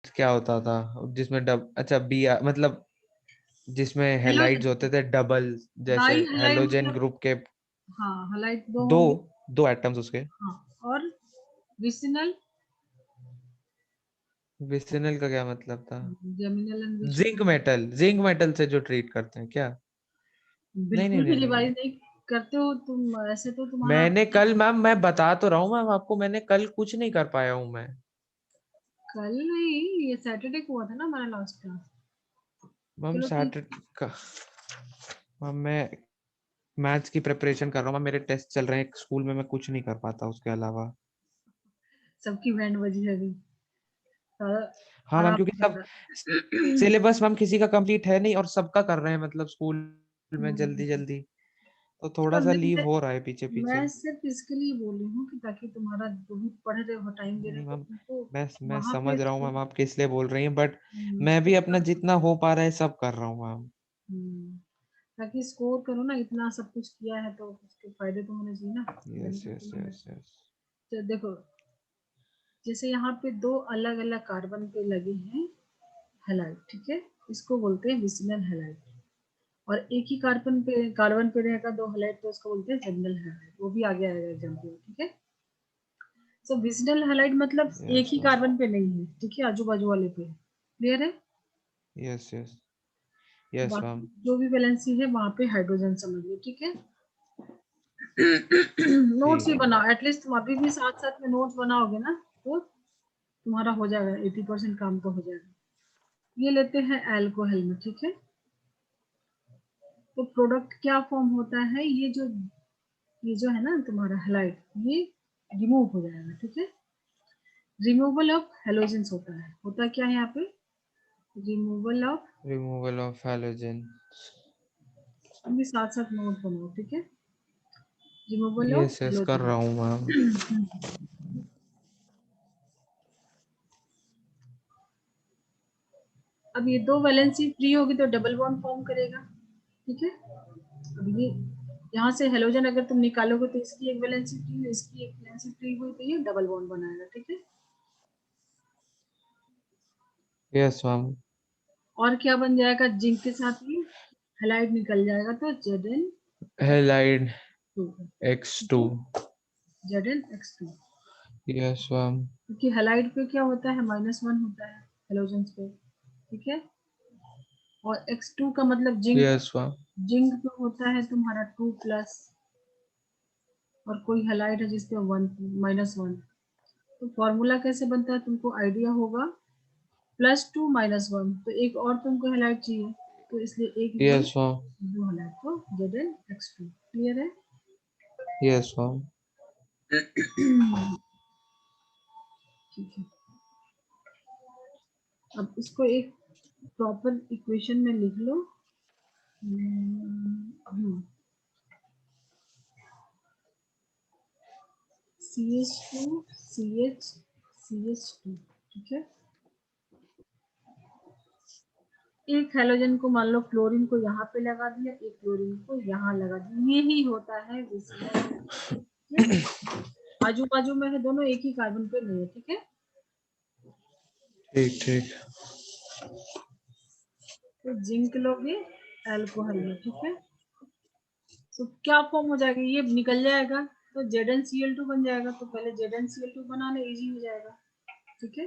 क्या होता था जिसमें अच्छा बी मतलब जिसमें हेलाइड्स हेलोजन, होते थे डबल, जैसे डाई हेलाइड हेलोजन मतलब, ग्रुप के हाँ हेलाइड दो दो होंगे। दो एटम्स उसके। हाँ, और विसिनल, विसिनल का क्या मतलब था? Geminal and zinc vicinal. Metal, zinc metal से जो ट्रीट करते हैं क्या? नहीं नहीं बिल्कुल भी नहीं नहीं रिवाइज नहीं। नहीं करते हो तुम, ऐसे तो तुम्हारा। मैंने कल मैम, मैं बता तो रहा हूँ मैम आपको, मैंने कल कुछ नहीं कर पाया हूँ मैं। कल नहीं, ये सैटरडे को हुआ था ना हमारा लास्ट क्लास। मैम चलो ठीक। सैटरडे का, मैम मैं मैथ्स की प्रिपरेशन कर रहा हूँ मैम, मेरे टेस्ट चल रहे हैं स्कूल में, मैं कुछ नहीं कर पाता उसके अलावा। सबकी बैंड बजी है अभी, सारा हाँ मैम, आराम क्योंकि कर सब रहा है। सिलेबस मैम किसी का कंप्लीट है नहीं और सबका कर रहे हैं मतलब स्कूल में हम्म, जल्दी जल्दी, तो चलो थोड़ा सा लीव हो रहा है पीछे मैं पीछे। सिर्फ इसके लिए बोल रही हूँ कि ताकि तुम्हारा जो भी पढ़ रहे हो, टाइम दे रहे नहीं हो मैम, तुमको मैं वहां समझ पे रहा हूँ मैम आप किस लिए बोल रही हैं, बट मैं भी स्कोर अपना करो। जितना हो पा रहा है सब कर रहा हूँ मैम। ताकि स्कोर करो ना, इतना सब कुछ किया है तो उसके फायदे तो होने चाहिए ना, यस बेनिफिट यस तो मिलना यस चाहिए। यस। तो देखो, जैसे यहाँ पे दो अलग अलग कार्बन पे लगे हैं हैलाइड, ठीक है, इसको बोलते हैं विसिनल हैलाइड। और एक ही कार्बन पे रहेगा दो हैलाइड, तो उसको बोलते हैं जर्नल हैलाइड। वो भी आगे आएगा एग्जाम्पल, ठीक है। सो विसिनल हैलाइड मतलब एक यस ही मैम। कार्बन पे नहीं है, ठीक है, आजू बाजू वाले पे। क्लियर है? Yes yes. यस बाकी मैम। जो भी वैलेंसी है वहां पे हाइड्रोजन समझिए, ठीक है। नोट्स ठीक भी है मैम। बनाओ, एटलीस्ट तुम अभी भी साथ साथ में नोट्स बनाओगे ना, तो तुम्हारा हो जाएगा, 80% काम तो हो जाएगा। ये लेते हैं अल्कोहल में, ठीक है। तो प्रोडक्ट क्या फॉर्म होता है, ये जो है ना तुम्हारा हैलाइड, ये रिमूव हो जाएगा, ठीक है। रिमूवल ऑफ हेलोजेंस होता है क्या है यहाँ पे, removal of. Removal of halogen. तुम भी साथ साथ नोट बनाओ, ठीक है। रिमूवल ऑफ यस यस कर हेलोजन। रहा हूँ मैम। अब ये दो वैलेंसी फ्री होगी तो डबल बॉन्ड फॉर्म करेगा, ठीक है। अब ये यहाँ से हेलोजन अगर तुम निकालोगे तो इसकी एक वैलेंसी फ्री है, इसकी एक वैलेंसी फ्री हुई, तो ये डबल बॉन्ड बनाएगा, ठीक है। Yes ma'am. और क्या बन जाएगा, जिंक के साथ ये हैलाइड निकल जाएगा तो हैलाइड टू एक्स ठीक टू। है, Zn(X2). Yes ma'am. क्योंकि हैलाइड पे क्या होता है, -1 होता है हेलोजन पे, ठीक है। और X2 का मतलब जिंक। Yes ma'am. जिंक पे होता है तुम्हारा 2+, और कोई हैलाइड है जिसपे 1, -1। तो फॉर्मूला कैसे बनता है तुमको आइडिया होगा, +2 -1, तो एक और तुमको हैलाइड चाहिए, तो इसलिए एक दो, यस मैम। दो हैलाइड, तो Zn(X2). क्लियर है? Yes ma'am. ठीक है। अब इसको एक प्रॉपर इक्वेशन में लिख लो। CH2 CH2, ठीक है। एक हेलोजन को मान लो क्लोरीन को यहाँ पे लगा दिया, एक क्लोरीन को यहाँ लगा दिया, यही होता है विसिनल हैलाइड। आजू बाजू में है दोनों, एक ही कार्बन पे नहीं है, ठीक है। ठीक ठीक। तो जिंक लोगे अल्कोहल में, ठीक है। तो क्या फॉर्म हो जाएगा, ये निकल जाएगा, तो ZnCl2 बन जाएगा। तो पहले ZnCl2 बनाना इजी हो जाएगा, ठीक है।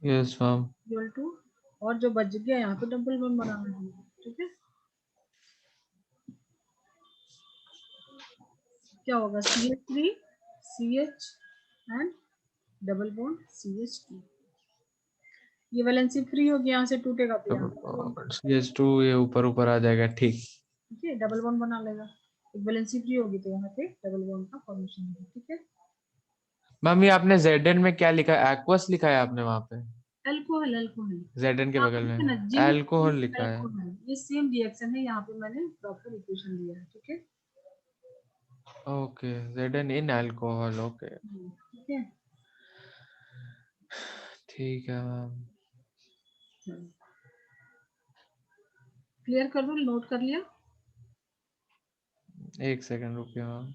Yes ma'am. ZnCl2, और जो बच गया यहाँ पे डबल बॉन्ड बनाना है, ठीक है। क्या होगा, CH3 CH and double bond CH2। ये वैलेंसी फ्री होगी, यहाँ से टूटेगा तो यहाँ डबल बॉन्ड, यस टू ये ऊपर ऊपर आ जाएगा, ठीक। ठीक है, डबल बॉन्ड बना लेगा। एक वैलेंसी फ्री होगी तो यहाँ पे डबल बॉन्ड का फॉर्मेशन होगा, ठीक है। मम्मी आपने जेडन में क्या लिखा है? एक्वस लिखा है आपने वहां पे? अल्कोहल, अल्कोहल जेडन के यहाँ पे बगल देखो में ना, जिंक अल्कोहल जिंक लिखा है। अल्कोहल, ये सेम रिएक्शन है, यहाँ पे मैंने प्रॉपर इक्वेशन दिया है, ठीक है। ओके, जेडन इन अल्कोहल, ओके। ठीक है। ठीक है मैम। क्लियर कर दो, नोट कर लिया। एक सेकंड रुकिए ma'am.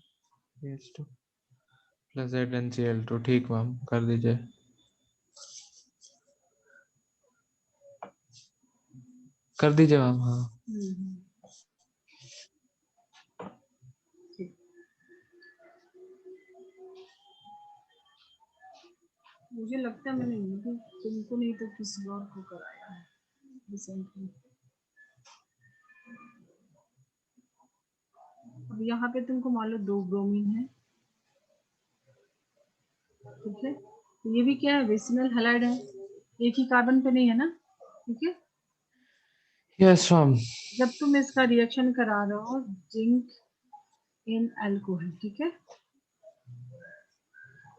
H two plus Z N C L two, ठीक मैम, कर दीजिए। कर दीजिए मैम। हाँ हम्म, ठीक। मुझे लगता है मैंने तुमको नहीं तो किसी और को कराया है रिसेंटली। अब यहाँ पे तुमको मान लो 2 ब्रोमीन है, ठीक है। तो ये भी क्या है, विसिनल हैलाइड है, एक ही कार्बन पे नहीं है ना, ठीक है। Yes ma'am. जब तुम इसका रिएक्शन करा रहे हो जिंक इन अल्कोहल, ठीक है,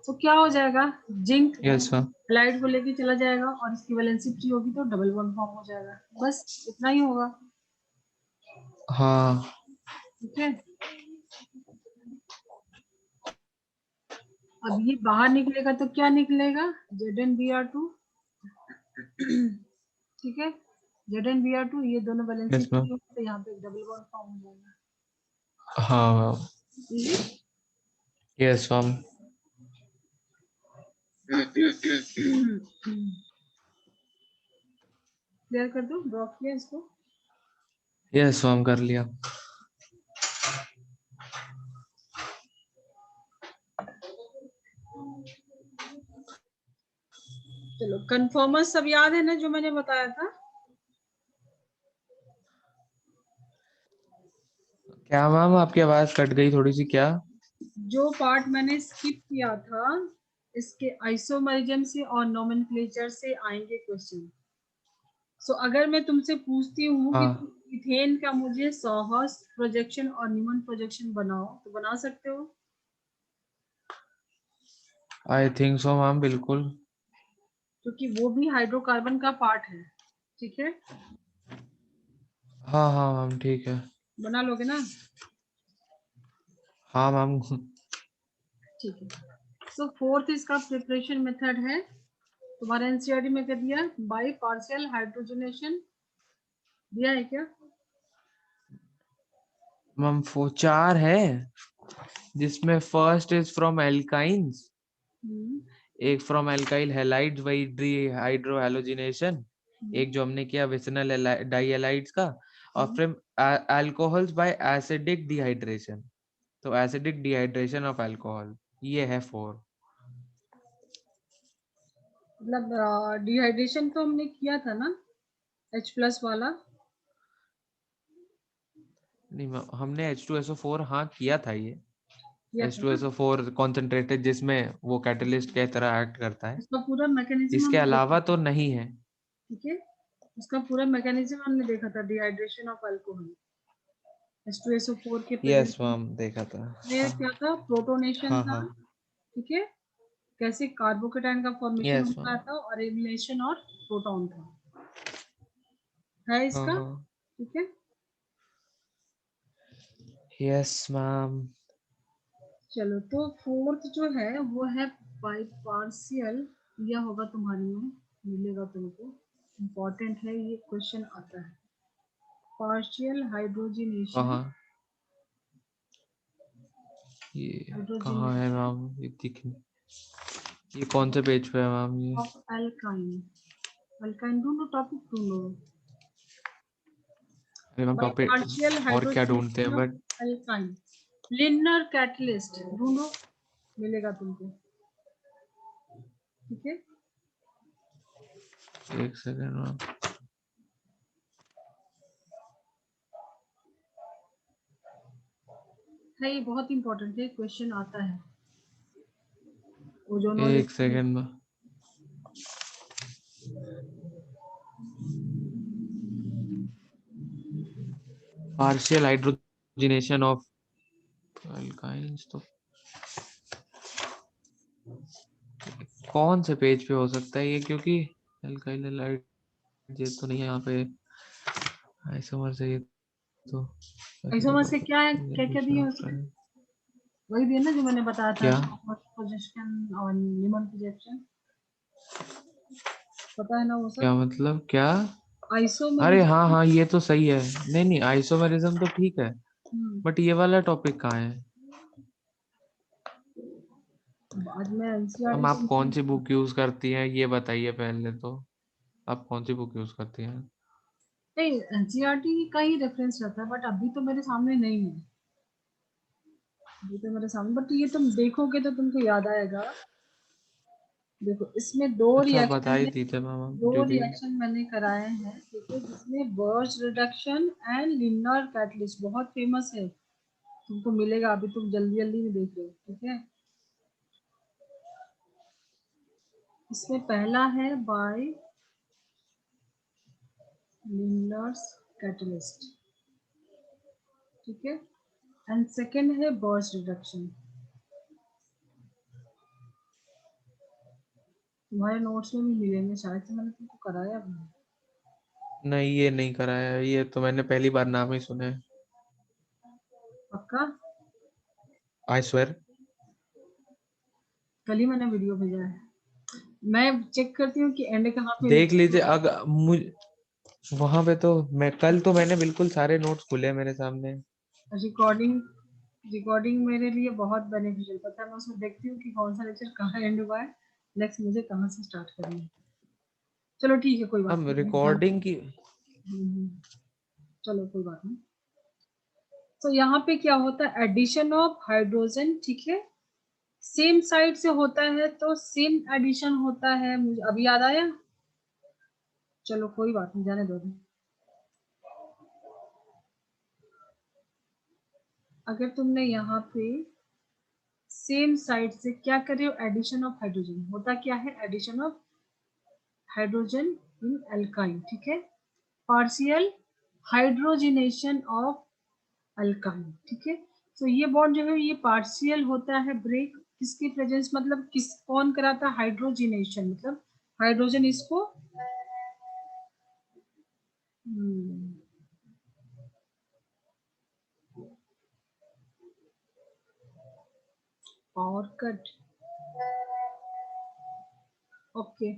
तो क्या हो जाएगा, जिंक यस मैम। हैलाइड को लेके चला जाएगा और इसकी वैलेंसी फ्री होगी तो डबल बॉन्ड फॉर्म हो जाएगा, बस इतना ही होगा, हाँ ठीक है। अब ये बाहर निकलेगा तो क्या निकलेगा, ZnBr2, ठीक है। ZnBr2 ये दोनों वैलेंसी यस मैम। फ्री होगी तो यहाँ पे डबल बॉन्ड फॉर्म हो जाएगा, हाँ ma'am. Easy. Yes ma'am. Clear कर दो, ड्रॉ किया इसको। यस मैम कर लिया। चलो कन्फर्मर्स सब याद है ना जो मैंने बताया था। क्या मैम आपकी आवाज कट गई थोड़ी सी, क्या? जो पार्ट मैंने स्किप किया था, इसके आइसोमरिज्म से और नोमेनक्लेचर से आएंगे क्वेश्चन। सो अगर मैं तुमसे पूछती हूँ कि हाँ तुम इथेन का मुझे सॉहर्स्ट प्रोजेक्शन और न्यूमन प्रोजेक्शन बनाओ, तो बना सकते हो? आई थिंक सो मैम, बिल्कुल। क्योंकि वो भी हाइड्रोकार्बन का पार्ट है, ठीक है। हाँ हाँ मैम ठीक है। बना लोगे ना? हाँ मैम। ठीक है। सो फोर्थ इसका प्रिपरेशन मेथड है, तुम्हारे एनसीईआरटी में कर दिया, बाय पार्शियल हाइड्रोजनेशन दिया है क्या? मैम 4 है, जिसमें first is from alkynes, hmm, एक from alkyl halides by hydrohalogenation, एक जो हमने किया विसिनल डाइहैलाइड्स का, और हम्म। फिर अल्कोहल्स बाय एसिडिक डिहाइड्रेशन। तो एसिडिक डिहाइड्रेशन ऑफ अल्कोहल, ये है 4। मतलब डिहाइड्रेशन तो हमने किया था ना, H+ वाला। नहीं मैम, हमने H2SO4 हाँ किया था ये। किया था ना? H2SO4 कॉन्सेंट्रेटेड, जिसमें वो कैटलिस्ट के तरह एक्ट करता है। उसका पूरा मैकेनिज्म इसके हमने देखा अलावा था, तो नहीं है। ठीक है। उसका पूरा मैकेनिज्म हमने देखा था, डिहाइड्रेशन ऑफ अल्कोहल, H2SO4 के यस प्रेजेंस मैम देखा था। में क्या था, प्रोटोनेशन हाँ था, हाँ। ठीक है। कैसे कार्बोकेटाइन का फॉर्मेशन यस होता मैम। था और एलिमिनेशन और प्रोटॉन था, है हाँ इसका, हाँ। ठीक है। Yes ma'am. चलो तो फोर्थ जो है वो है बाई पार्शियल, यह होगा तुम्हारे में, मिलेगा तुमको, इम्पोर्टेंट है ये क्वेश्चन आता है, पार्शियल हाइड्रोजिनेशन। कहाँ? ये कहाँ है हाइड्रोजिनेशन मैम, ये दिख नहीं। ये कौन से पेज पे है मैम ये? ऑफ अल्काइन, अल्काइन ढूंढो, टॉपिक ढूंढो। अरे मैम बाई टॉपिक पार्शियल और क्या ढूंढते हैं hydrogenation of but. Alkyne, linear catalyst ढूंढो, मिलेगा तुमको, ठीक है। एक सेकंड मैम। है ये बहुत इंपॉर्टेंट है, क्वेश्चन आता है, ओजोनो एक लेयर। सेकंड में। पार्शियल हाइड्रोजनेशन ऑफ अल्काइंस, तो कौन से पेज पे हो सकता है ये, क्योंकि अल्काइल हैलाइड ये तो नहीं है यहाँ पे। आइसोमर से ये तो आइसोमर से क्या है, क्या क्या दिया उसमें? वही दिया ना जो मैंने बताया था, क्या? प्रोजेक्शन और न्यूमन प्रोजेक्शन, पता है ना वो क्या सब। मतलब क्या? अरे हाँ आइसोमेरिज्म। हाँ, ये तो सही है। नहीं नहीं, आइसोमेरिज्म तो ठीक है, हम्म, बट ये वाला टॉपिक कहाँ है? बाद में हम एनसीईआरटी आप तुमसे। कौन सी बुक यूज करती हैं ये बताइए पहले तो। आप कौन सी बुक यूज करती हैं? नहीं, एनसीईआरटी का ही रेफरेंस रहता है, बट अभी तो मेरे सामने नहीं है, अभी तो मेरे सामने, बट ये तुम देखोगे तो तुमको याद आएगा। देखो इसमें दो अच्छा बता रिएक्शन ही है, दीजिए मैम दो दीदी। रिएक्शन मैंने कराए हैं, ठीक है, जिसमें बर्च रिडक्शन एंड लिन्नर कैटलिस्ट बहुत फेमस है, तुमको मिलेगा, अभी तुम जल्दी जल्दी में देख रहे हो, ठीक है। इसमें पहला है बाय लिन्नर्स कैटलिस्ट, ठीक है, एंड सेकेंड है बर्च रिडक्शन। तुम्हारे नोट्स में भी मिलेंगे शायद से, मैंने तुमको कराया भी है। नहीं ये नहीं कराया है, ये तो मैंने पहली बार नाम ही सुने। पक्का? I swear. कल ही मैंने वीडियो भेजा है, मैं चेक करती हूँ कि एंड कहाँ पे देख लिखा लीजिए है। अगर मुझ वहां पे तो मैं कल तो मैंने बिल्कुल सारे नोट्स खुले हैं मेरे सामने। रिकॉर्डिंग, रिकॉर्डिंग मेरे लिए बहुत बेनिफिशियल, पता है, मैं उसमें देखती हूँ कि कौन सा लेक्चर कहाँ एंड हुआ है, नेक्स्ट मुझे कहाँ से स्टार्ट करना है। चलो ठीक है, कोई बात अब नहीं, ध्यान। रिकॉर्डिंग की। हम्म, चलो कोई बात नहीं। तो यहाँ पे क्या होता है, एडिशन ऑफ हाइड्रोजन, ठीक है, सेम साइड से होता है तो सेम एडिशन होता है, मुझे अभी याद आया। चलो कोई बात नहीं, जाने दो अभी। अगर तुमने यहाँ पे सेम साइड से क्या कर रहे हो, एडिशन ऑफ हाइड्रोजन, होता क्या है, addition of hydrogen in alkyne, ठीक है, पार्शियल हाइड्रोजिनेशन ऑफ अल्काइन, ठीक है। तो ये बॉन्ड जो है ये पार्शियल होता है ब्रेक, किसकी प्रेजेंस, मतलब किस, कौन कराता है, हाइड्रोजिनेशन, मतलब हाइड्रोजन इसको power cut, okay.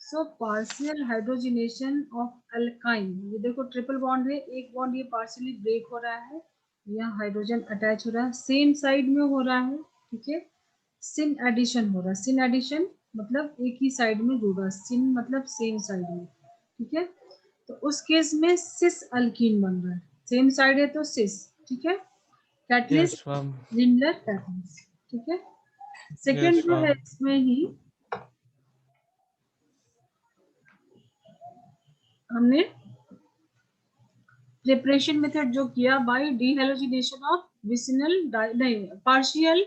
So partial hydrogenation of alkyne, ये देखो ट्रिपल बॉन्ड है, एक बॉन्ड ये पार्शियली ब्रेक हो रहा है, यहाँ हाइड्रोजन अटैच हो रहा है, सेम साइड में हो रहा है, ठीक है, सिन एडिशन हो रहा है, सिन एडिशन मतलब एक ही साइड में जुड़ रहा है, सिन मतलब सेम साइड में, ठीक है। तो उस केस में सिस अल्कीन बन रहा है, सेम साइड है तो सिस, ठीक है, yes catalyst ma'am. Lindner catalyst, ठीक है। यस सेकेंड जो है मैम। इसमें ही हमने प्रिपरेशन मेथड जो किया बाय डीहेलोजिनेशन ऑफ विसिनल नहीं पार्शियल,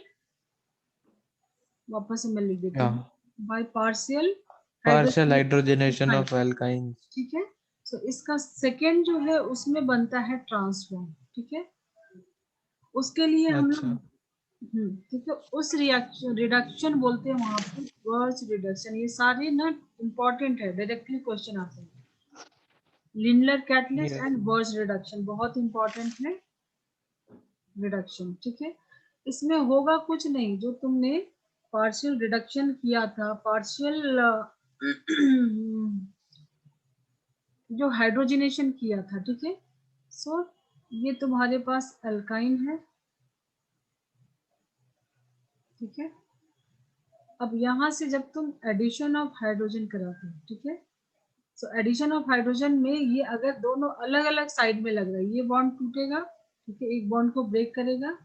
वापस से मैं लिख देती या हूँ, by partial partial hydrogenation, hydrogenation of alkyne. ठीक है। तो इसका सेकेंड जो है उसमें बनता है ट्रांसफॉर्म, ठीक है, उसके लिए हम लोग, अच्छा। ठीक है, उस रिएक्शन रिडक्शन बोलते हैं वहां पे, वर्च रिडक्शन, ये सारे ना इंपॉर्टेंट है, डायरेक्टली क्वेश्चन आते हैं, लिंडलर कैटलिस्ट ये एंड वर्च रिडक्शन बहुत इंपॉर्टेंट है, रिडक्शन, ठीक है। इसमें होगा कुछ नहीं, जो तुमने पार्शियल रिडक्शन किया था, पार्शियल जो हाइड्रोजिनेशन किया था, ठीक है। सो ये तुम्हारे पास अल्काइन है, ठीक है, अब यहाँ से जब तुम एडिशन ऑफ हाइड्रोजन कराते हो, ठीक है, सो एडिशन ऑफ हाइड्रोजन में ये अगर दोनों अलग अलग साइड में लग रहा है, ये बॉन्ड टूटेगा, ठीक है, एक बॉन्ड को ब्रेक करेगा।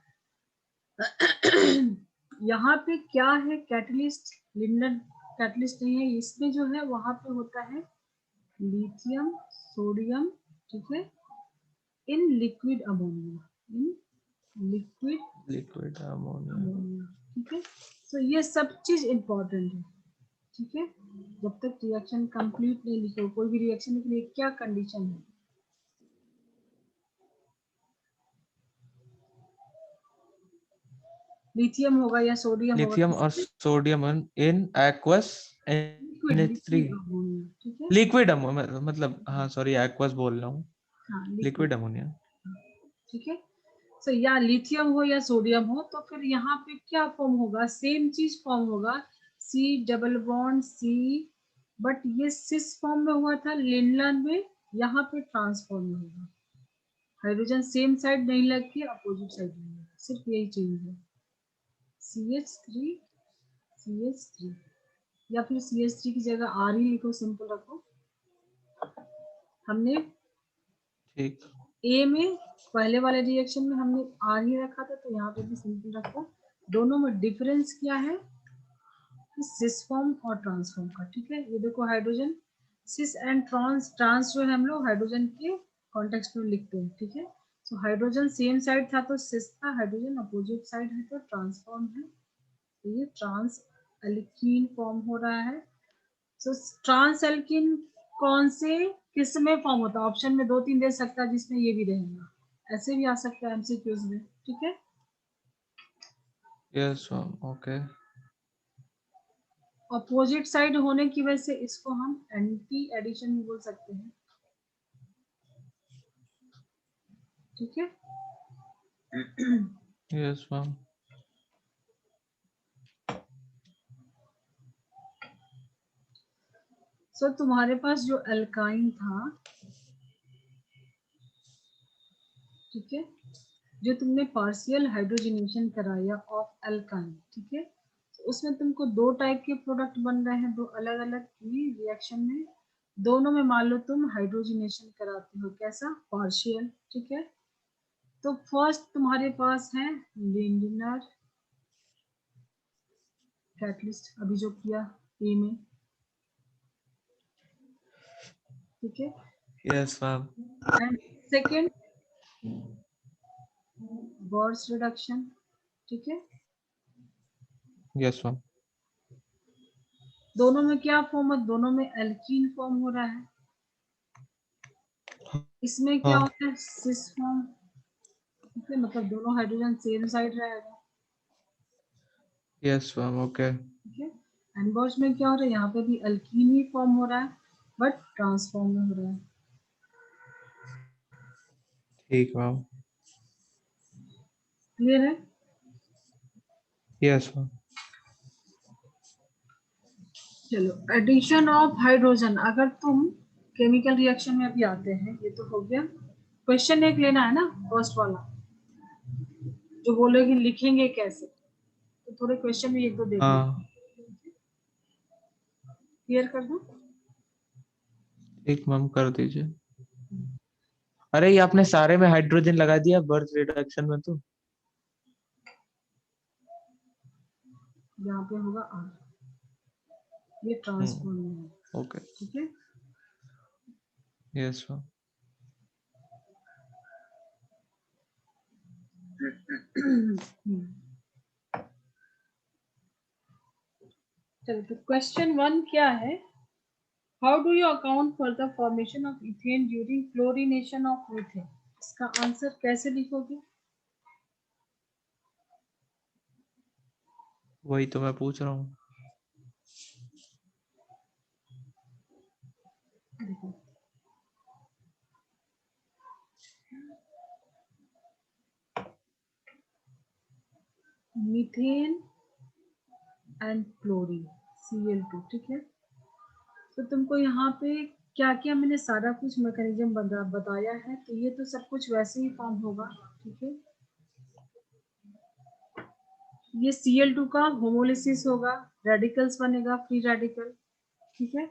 यहाँ पे क्या है, कैटलिस्ट, लिंडन कैटलिस्ट नहीं है इसमें, जो है वहां पे होता है लिथियम सोडियम, ठीक है, in liquid ammonia, in liquid ammonia. Ammonia, ठीक है। सो ये सब चीज इंपॉर्टेंट है, ठीक है। जब तक रिएक्शन कंप्लीट नहीं लिखो, कोई भी रिएक्शन के लिए क्या कंडीशन है, लिथियम होगा या सोडियम होगा, लिथियम और किसमें, sodium in aqueous liquid NH3। Liquid ammonia, ठीक है। लिक्विड मतलब हाँ सॉरी एक्वस बोल रहा हूँ, हाँ लिक्विड, लिक्विड अमोनिया। ठीक है। सो या लिथियम हो या सोडियम हो, तो फिर यहाँ पे क्या फॉर्म होगा, सेम चीज फॉर्म होगा, C double bond C, but ये सिस फॉर्म में हुआ था लिनलन में, यहाँ पे ट्रांसफॉर्म में होगा, हाइड्रोजन सेम साइड नहीं लग के अपोजिट साइड में होगा, सिर्फ यही चेंज है, CH3 CH3, या फिर CH3 की जगह R ही लिखो, सिंपल रखो। हमने ठीक। ए में पहले वाले रिएक्शन में हमने R ही रखा था, तो यहाँ पे भी सिंपल रखो। दोनों में डिफरेंस क्या है, सिस फॉर्म और ट्रांसफॉर्म का, ठीक है। ये देखो हाइड्रोजन सिस एंड ट्रांस जो है हम लोग हाइड्रोजन के कॉन्टेक्स्ट में लिखते हैं, ठीक है। सो हाइड्रोजन सेम साइड था तो सिस था, हाइड्रोजन अपोजिट साइड है तो ट्रांसफॉर्म है, तो ये ट्रांस एल्कीन फॉर्म हो रहा है। सो ट्रांस एल्कीन कौन से किस में फॉर्म होता है, ऑप्शन में 2-3 दे सकता है जिसमें ये भी रहेगा, ऐसे भी आ सकता है एमसीक्यूज में, ठीक है। Yes okay. अपोजिट साइड होने की वजह से इसको हम एंटी एडिशन बोल सकते हैं, ठीक है। Yes ma'am. सो तुम्हारे पास जो अल्काइन था, ठीक है, जो तुमने पार्शियल हाइड्रोजनेशन कराया ऑफ अल्काइन, ठीक है, तो उसमें तुमको 2 टाइप के प्रोडक्ट बन रहे हैं, 2 अलग अलग रिएक्शन में, दोनों में मान लो तुम हाइड्रोजनेशन कराते हो, कैसा, पार्शियल, ठीक है। तो फर्स्ट तुम्हारे पास है लिंडनर कैटलिस्ट, अभी जो किया ए में, ठीक है, yes ma'am. And second Bohr's reduction, ठीक है। Yes ma'am. दोनों में क्या फॉर्म है, दोनों में एल्कीन फॉर्म हो रहा है, इसमें क्या हाँ। होता है, सिस फॉर्म, ठीक है, मतलब दोनों हाइड्रोजन सेम साइड रहेगा, यस मैम ओके। ठीक है। एनबॉर्स में क्या हो रहा है, यहाँ पे भी एल्कीन ही फॉर्म हो रहा है बट ट्रांसफॉर्म में हो रहा है, ठीक मैम। क्लियर है। Yes ma'am. चलो एडिशन ऑफ हाइड्रोजन, अगर तुम केमिकल रिएक्शन में अभी आते हैं, ये तो हो गया, क्वेश्चन एक लेना है ना, फर्स्ट वाला, जो बोलोगे लिखेंगे कैसे, तो थोड़े क्वेश्चन भी एक दो देख लो, हाँ क्लियर कर दो। ठीक मैम कर दीजिए। अरे ये आपने सारे में हाइड्रोजन लगा दिया बर्थ रिडक्शन में तो। यहाँ पे होगा आर, ये ट्रांसफॉर्म में है, ओके। ठीक है। Yes ma'am. चलो तो क्वेश्चन 1 क्या है, how do you account for the formation of ethane during chlorination of methane, इसका आंसर कैसे लिखोगे, वही तो मैं पूछ रहा हूँ। देखो मीथेन एंड क्लोरीन Cl2, ठीक है। तो तुमको यहाँ पे क्या क्या मैंने सारा कुछ मैकेनिज्म बताया है, तो ये तो सब कुछ वैसे ही फॉर्म होगा, ठीक है। ये Cl2 का होमोलिसिस होगा, रेडिकल्स बनेगा, फ्री रेडिकल, ठीक है।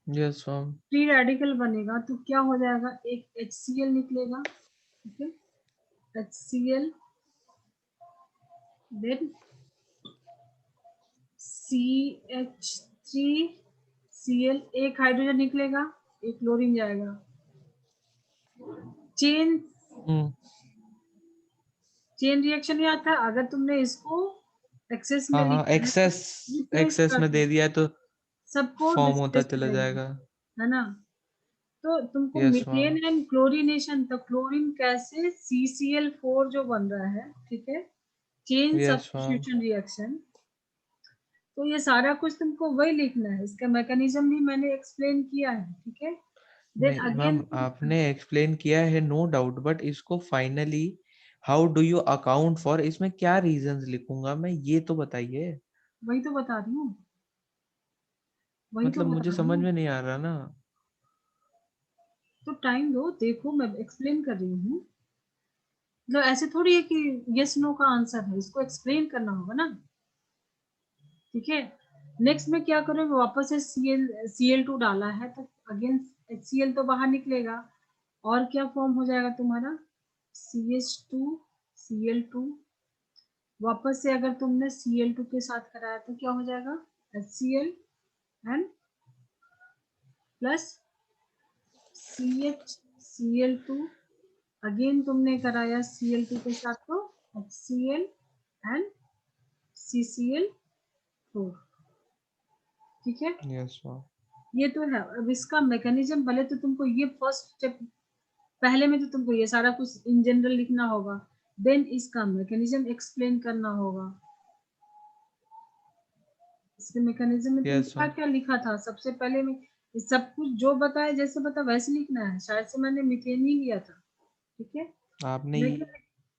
Yes ma'am. फ्री रेडिकल बनेगा तो क्या हो जाएगा, एक HCl निकलेगा, ठीक है, HCl, देन CH3Cl, एक हाइड्रोजन निकलेगा, एक क्लोरीन जाएगा। चेन चेन रिएक्शन याद था, अगर तुमने इसको एक्सेस में हाँ हाँ, लिखा है तो एक्सेस रिप्लेस एक्सेस कर में दो, दे दिया है तो सबको फॉर्म होता डिस्प्लेस चला करेगा, जाएगा। है ना। तो तुमको yes ma'am. Methane and chlorination, तो क्लोरीन कैसे, CCl4 जो बन रहा है, ठीक है, chain yes ma'am. Substitution reaction. तो ये सारा कुछ तुमको वही लिखना है, इसका मैकेनिज्म भी मैंने एक्सप्लेन किया है, ठीक है। देन नहीं अगेन मैम, आपने एक्सप्लेन किया है नो डाउट, बट इसको finally how do you account for, इसमें क्या रीजंस लिखूंगा मैं, ये तो बताइए। वही तो बता रही हूँ, वही तो मतलब मुझे बता रही समझ हूँ। में नहीं आ रहा ना। तो टाइम दो, देखो मैं एक्सप्लेन कर रही हूँ। मतलब ऐसे थोड़ी है कि यस नो का आंसर है, इसको एक्सप्लेन करना होगा ना, ठीक है। नेक्स्ट में क्या करोगे, वापस से Cl2 डाला है तो अगेन HCl तो बाहर निकलेगा, और क्या फॉर्म हो जाएगा तुम्हारा, CH2 Cl2, वापस से अगर तुमने Cl2 के साथ कराया तो क्या हो जाएगा, HCl and plus CH Cl2, again तुमने कराया Cl2 के साथ तो HCl एंड CCl4, ठीक है। Yes ma'am. ये तो है। अब इसका मैकेनिज्म भले तो तुमको ये फर्स्ट स्टेप, पहले में तो तुमको ये सारा कुछ इन जनरल लिखना होगा, देन इसका मैकेनिज्म एक्सप्लेन करना होगा। इसके मैकेनिज्म में तुम यस क्या मैम। क्या लिखा था सबसे पहले में, ये सब कुछ जो बताया जैसे बता वैसे लिखना है, शायद से मैंने मीथेन ही लिया था, ठीक है। आपने लेकिन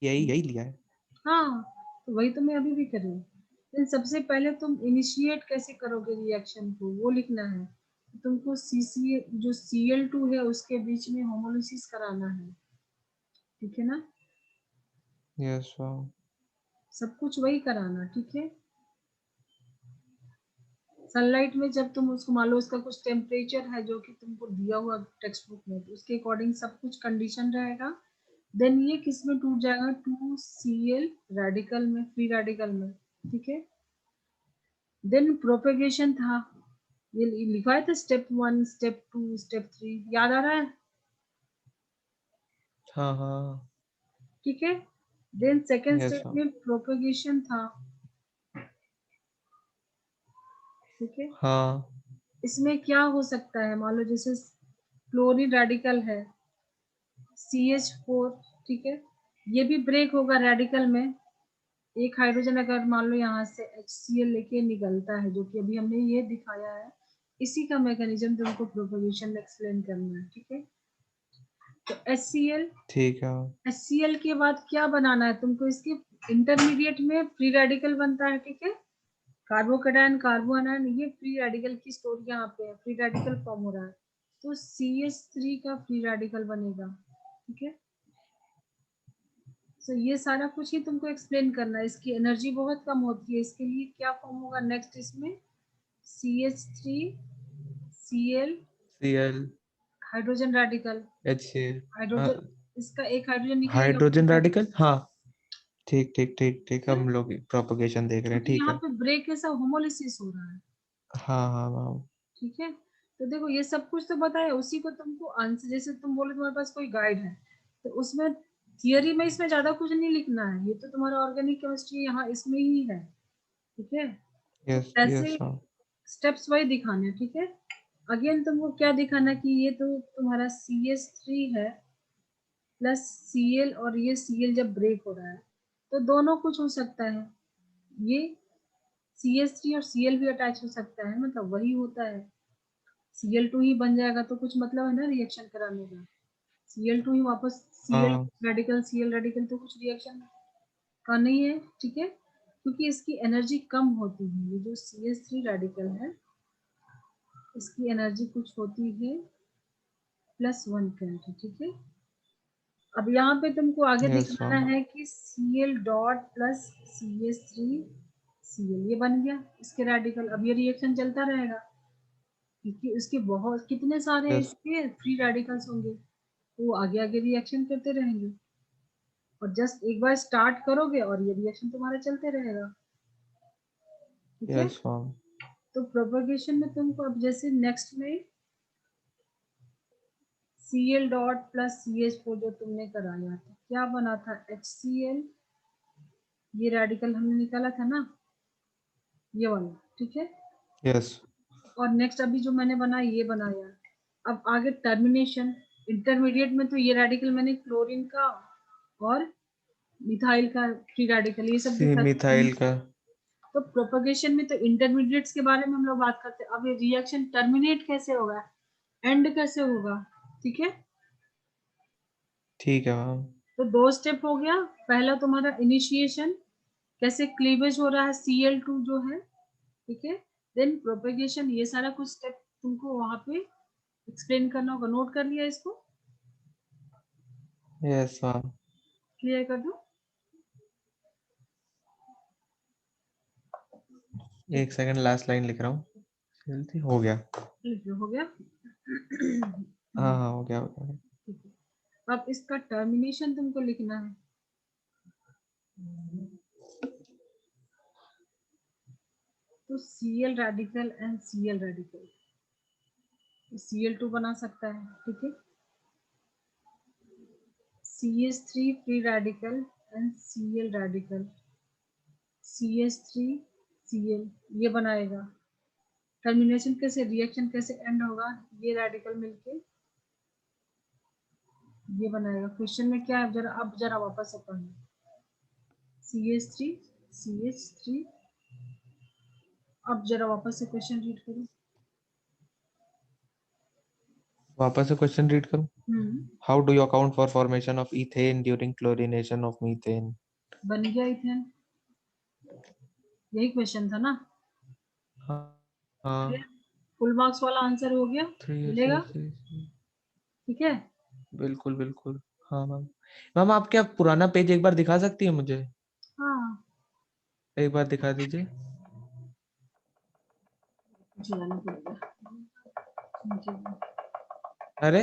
यही यही लिया है। हाँ, तो वही तो मैं अभी भी कर रही हूँ। लेकिन सबसे पहले तुम इनिशिएट कैसे करोगे रिएक्शन को, वो लिखना है। तुमको CC जो Cl2 है उसके बीच में होमोलिसिस कराना है, ठीक है ना, यस मैम। सब कुछ वही कराना, ठीक है। सनलाइट में जब तुम उसको मान लो उसका कुछ टेम्परेचर है जो कि तुमको दिया हुआ टेक्स्ट बुक में, तो उसके अकॉर्डिंग सब कुछ कंडीशन रहेगा। देन ये किस में टूट जाएगा, 2Cl रेडिकल में, फ्री रेडिकल में, ठीक है। देन प्रोपेगेशन था, ये लिखा है था स्टेप 1 स्टेप 2 स्टेप 3, याद आ रहा है, हाँ हाँ। ठीक है। Then second yes step ma'am. में प्रोपेगेशन था, ठीक है। हाँ इसमें क्या हो सकता है, मान लो जैसे क्लोरीन रेडिकल है CH4, ठीक है, ये भी ब्रेक होगा रेडिकल में, एक हाइड्रोजन अगर मान लो यहाँ से HCl लेके निकलता है, जो कि अभी हमने ये दिखाया है, इसी का मैकेनिज्म तुमको प्रोपेगेशन में एक्सप्लेन करना है, ठीक है। तो HCl, ठीक है मैम। HCl के बाद क्या बनाना है तुमको, इसके इंटरमीडिएट में फ्री रेडिकल बनता है, ठीक है, कार्बोकेटायन कार्बोआनायन, ये फ्री रेडिकल की स्टोरी यहाँ पे है, फ्री रेडिकल फॉर्म हो रहा है, तो CH3 का फ्री रेडिकल बनेगा, ठीक है। तो ये सारा कुछ ही तुमको एक्सप्लेन करना है। इसकी एनर्जी बहुत कम होती है, इसके लिए क्या फॉर्म होगा नेक्स्ट इसमें, CH3Cl, Cl hydrogen radical, HCl। Hydrogen, इसका एक हाइड्रोजन निकलेगा, हाइड्रोजन रेडिकल, हाँ। ठीक ठीक ठीक ठीक, हम लोग प्रोपगेशन देख रहे हैं, क्योंकि ठीक यहाँ है। पे ब्रेक ऐसा होमोलिसिस हो रहा है, हाँ हाँ मैम। ठीक है। तो देखो ये सब कुछ तो बताया, उसी को तुमको आंसर, जैसे तुम बोले तुम्हारे पास कोई गाइड है, तो उसमें थियरी में इसमें ज्यादा कुछ नहीं लिखना है, ये तो तुम्हारा ऑर्गेनिक केमिस्ट्री यहाँ इसमें ही है, ठीक है। तो यस ऐसे यस मैम। स्टेप्स वही दिखाने हैं, ठीक है। अगेन तुमको क्या दिखाना कि ये तो तुम्हारा CH3 है प्लस Cl, और ये Cl जब ब्रेक हो रहा है तो दोनों कुछ हो सकता है, ये CH3 और Cl भी अटैच हो सकता है, मतलब वही होता है, Cl2 ही बन जाएगा तो कुछ मतलब है ना रिएक्शन कराने का, Cl2 ही वापस हाँ Cl रेडिकल तो कुछ रिएक्शन का नहीं है, ठीक है, क्योंकि इसकी एनर्जी कम होती है, ये जो CH3 रेडिकल है इसकी एनर्जी कुछ होती है +1 केल्विन, ठीक है। अब यहाँ पे तुमको आगे यस दिखाना है कि Cl dot plus CH3 Cl, ये बन गया इसके रेडिकल। अब ये रिएक्शन चलता रहेगा क्योंकि इसके बहुत कितने सारे यस इसके फ्री रेडिकल्स होंगे, तो वो आगे आगे रिएक्शन करते रहेंगे। और जस्ट एक बार स्टार्ट करोगे और ये रिएक्शन तुम्हारा चलते रहेगा। ठीक है, यस मैम। तो प्रोपगेशन में तुमको अब जैसे नेक्स्ट में Cl डॉट प्लस CH4 जो तुमने कराया था क्या बना था, HCl, ये रेडिकल हमने निकाला था ना, ये वाला। ठीक है, यस और नेक्स्ट अभी जो मैंने बनाया ये बनाया। अब आगे टर्मिनेशन, इंटरमीडिएट में तो ये रेडिकल मैंने क्लोरीन का और मिथाइल का फ्री रेडिकल ये सब सी दिखा दिया। मिथाइल का। तो प्रोपगेशन में तो इंटरमीडिएट्स के बारे में हम लोग बात करते हैं। अब ये रिएक्शन टर्मिनेट कैसे होगा, एंड कैसे होगा। ठीक है, ठीक है मैम। तो दो स्टेप हो गया। पहला तुम्हारा इनिशिएशन, कैसे क्लीवेज हो रहा है Cl2 जो है। ठीक है, देन प्रोपगेशन, ये सारा कुछ स्टेप तुमको वहां पे एक्सप्लेन करना होगा। नोट कर लिया इसको, यस मैम। क्लियर कर दो। एक सेकंड, लास्ट लाइन लिख रहा हूँ। जल्दी हो गया। लिख लो, हो गया। हाँ हाँ, हो गया हो गया। ठीक है, अब इसका टर्मिनेशन तुमको लिखना है। तो Cl radical and Cl radical, Cl2 बना सकता है। ठीक है, CH3 free radical and Cl radical, CH3 Cl, ये बनाएगा। टर्मिनेशन कैसे, रिएक्शन कैसे एंड होगा, ये रेडिकल मिलके ये बनाएगा। क्वेश्चन में क्या है, जरा अब जरा वापस से पढ़ना। CH3 CH3, अब जरा वापस से क्वेश्चन रीड करो। वापस से क्वेश्चन रीड करूँ। Hmm, how do you account for formation of ethane during chlorination of methane? बन गया इथेन, यही क्वेश्चन था ना। हाँ हाँ। फुल मार्क्स वाला आंसर हो गया, मिलेगा। 3 ठीक है, बिल्कुल बिल्कुल। हाँ मैम। मैम आप क्या पुराना पेज एक बार दिखा सकती है मुझे? हाँ, एक बार दिखा दीजिए। चलाना पड़ेगा। नीचे अरे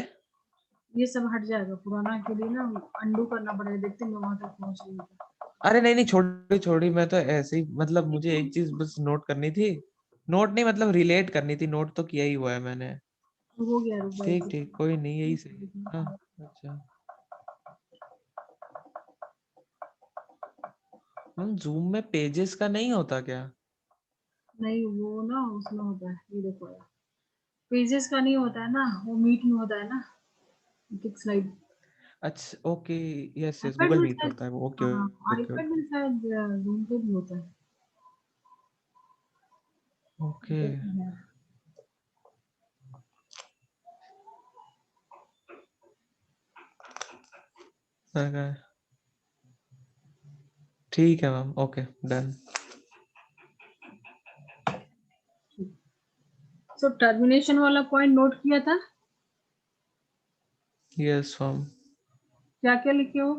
ये सब हट जाएगा, पुराना के लिए ना अंडू करना पड़ेगा। देखते मैं वहां तक पहुंच रही हूँ। अरे नहीं नहीं, छोड़ी छोड़ी, मैं तो ऐसे ही, मतलब मुझे एक चीज बस नोट करनी थी। नोट नहीं, मतलब रिलेट करनी थी। नोट तो किया ही हुआ है मैंने। तो हो गया, रुक ठीक जाएगी। ठीक, कोई नहीं, यही सही है। हाँ। अच्छा मैम, जूम में पेजेस का नहीं होता क्या? नहीं, वो ना उसमें होता है, ये देखो यार, पेजेस का नहीं होता है ना, वो मीट में होता है ना, एक स्लाइड। अच्छा okay. Yes yes, iPad Google में मीट पे शायद, होता है वो। ओके हाँ ओके आईपैड ओके में शायद जूम पे भी होता है। ओके। okay. ठीक है मैम, ओके डन। सो टर्मिनेशन वाला पॉइंट नोट किया था, यस मैम। क्या क्या लिखे हो।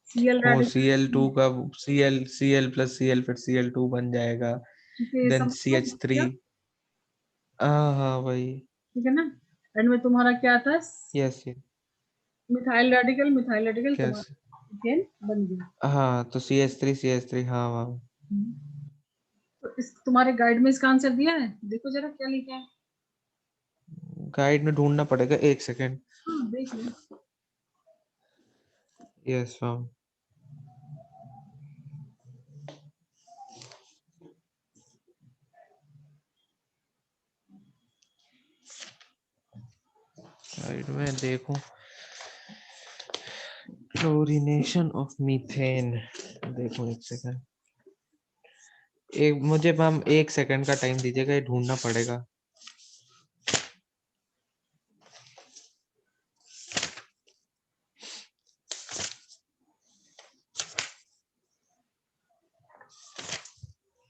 Cl वो सी रेडिकल, एल टू का, C L plus C L फिर CL2 बन जाएगा। ठीक है, ये देन समझ सी में एच आ थ्री गया। हाँ हाँ वही। ठीक है ना, एंड में तुम्हारा क्या था, yes yes. Methyl radical, methyl radical yes. तुम्हारा इथेन बन गया। हाँ तो CH3 हाँ मैम। तो इस तुम्हारे गाइड में इसका आंसर दिया है, देखो जरा क्या लिखा है। गाइड में ढूंढना पड़ेगा, एक सेकेंड। हाँ देख लो। Yes ma'am. गाइड में देखूं, क्लोरीनेशन ऑफ मीथेन। देखो एक सेकेंड, एक मुझे मैम 1 सेकेंड का टाइम दीजिएगा, ये ढूंढना पड़ेगा।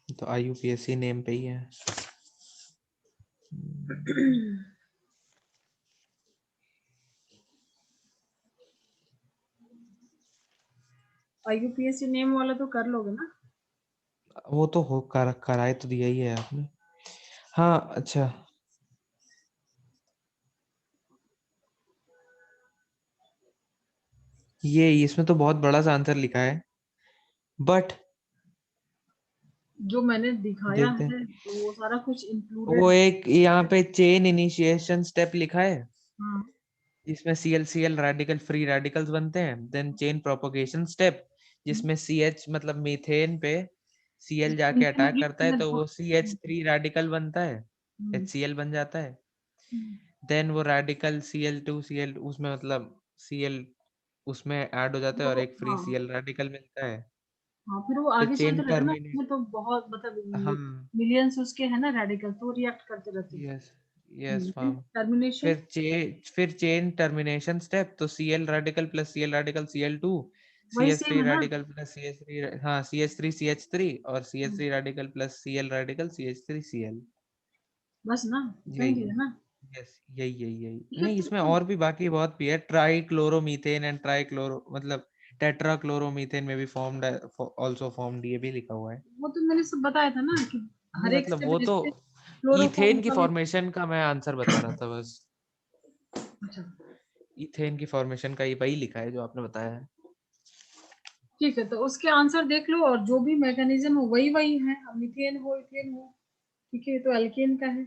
तो IUPAC नेम पे ही है। IUPAC नेम वाला तो कर लोगे ना? वो तो हो कराए तो दिया ही है आपने। हाँ अच्छा, ये इसमें तो बहुत बड़ा सा आंसर लिखा है, बट जो मैंने दिखाया देखते हैं। है तो वो सारा कुछ वो इंक्लूडेड। एक यहाँ पे चेन इनिशिएशन स्टेप लिखा है, हाँ। जिसमें CL रेडिकल फ्री रेडिकल्स बनते हैं। देन चेन प्रोपोगेशन स्टेप, जिसमें CH मतलब मीथेन पे Cl जाके अटैक करता है तो वो CH3 रेडिकल बनता है, HCl बन जाता है। देन वो रेडिकल Cl2 Cl उसमें मतलब Cl उसमें ऐड हो जाता है और एक फ्री हाँ Cl रेडिकल मिलता है। हाँ, फिर वो फिर आगे चेन चलते रहते हैं ना, टर्मिनेट, उसमें तो बहुत मतलब हाँ मिलियंस उसके है ना रेडिकल, तो रिएक्ट करते रहते हैं। Yes yes form. टर्मिनेशन फिर चेन टर्मिनेशन स्टेप, तो Cl radical plus Cl radical Cl2, वही सेम CH3 है ना। रेडिकल प्लस CH3, हाँ CH3 CH3 और CH3 radical plus Cl radical CH3 Cl। बस ना, यही समझ गए है, ना? यस यही ठीक है नहीं, इसमें तो और भी बाकी बहुत भी है। Try chloromethane and try chloro मतलब टेट्रा क्लोरोमीथेन में भी फॉर्म्ड, आल्सो फॉर्म्ड, ये भी लिखा हुआ है। वो तो मैंने सब बताया था ना कि नहीं हर एक मतलब स्टेप वो तो जैसे क्लोरोफॉर्म इथेन की का भी। फॉर्मेशन का मैं आंसर बता रहा था बस। अच्छा इथेन की फॉर्मेशन का ये वही लिखा है जो आपने बताया है। ठीक है, तो उसके आंसर देख लो और जो भी मैकेनिज्म हो वही वही है, अब मीथेन हो इथेन हो। ठीक है, ये तो एल्केन का है।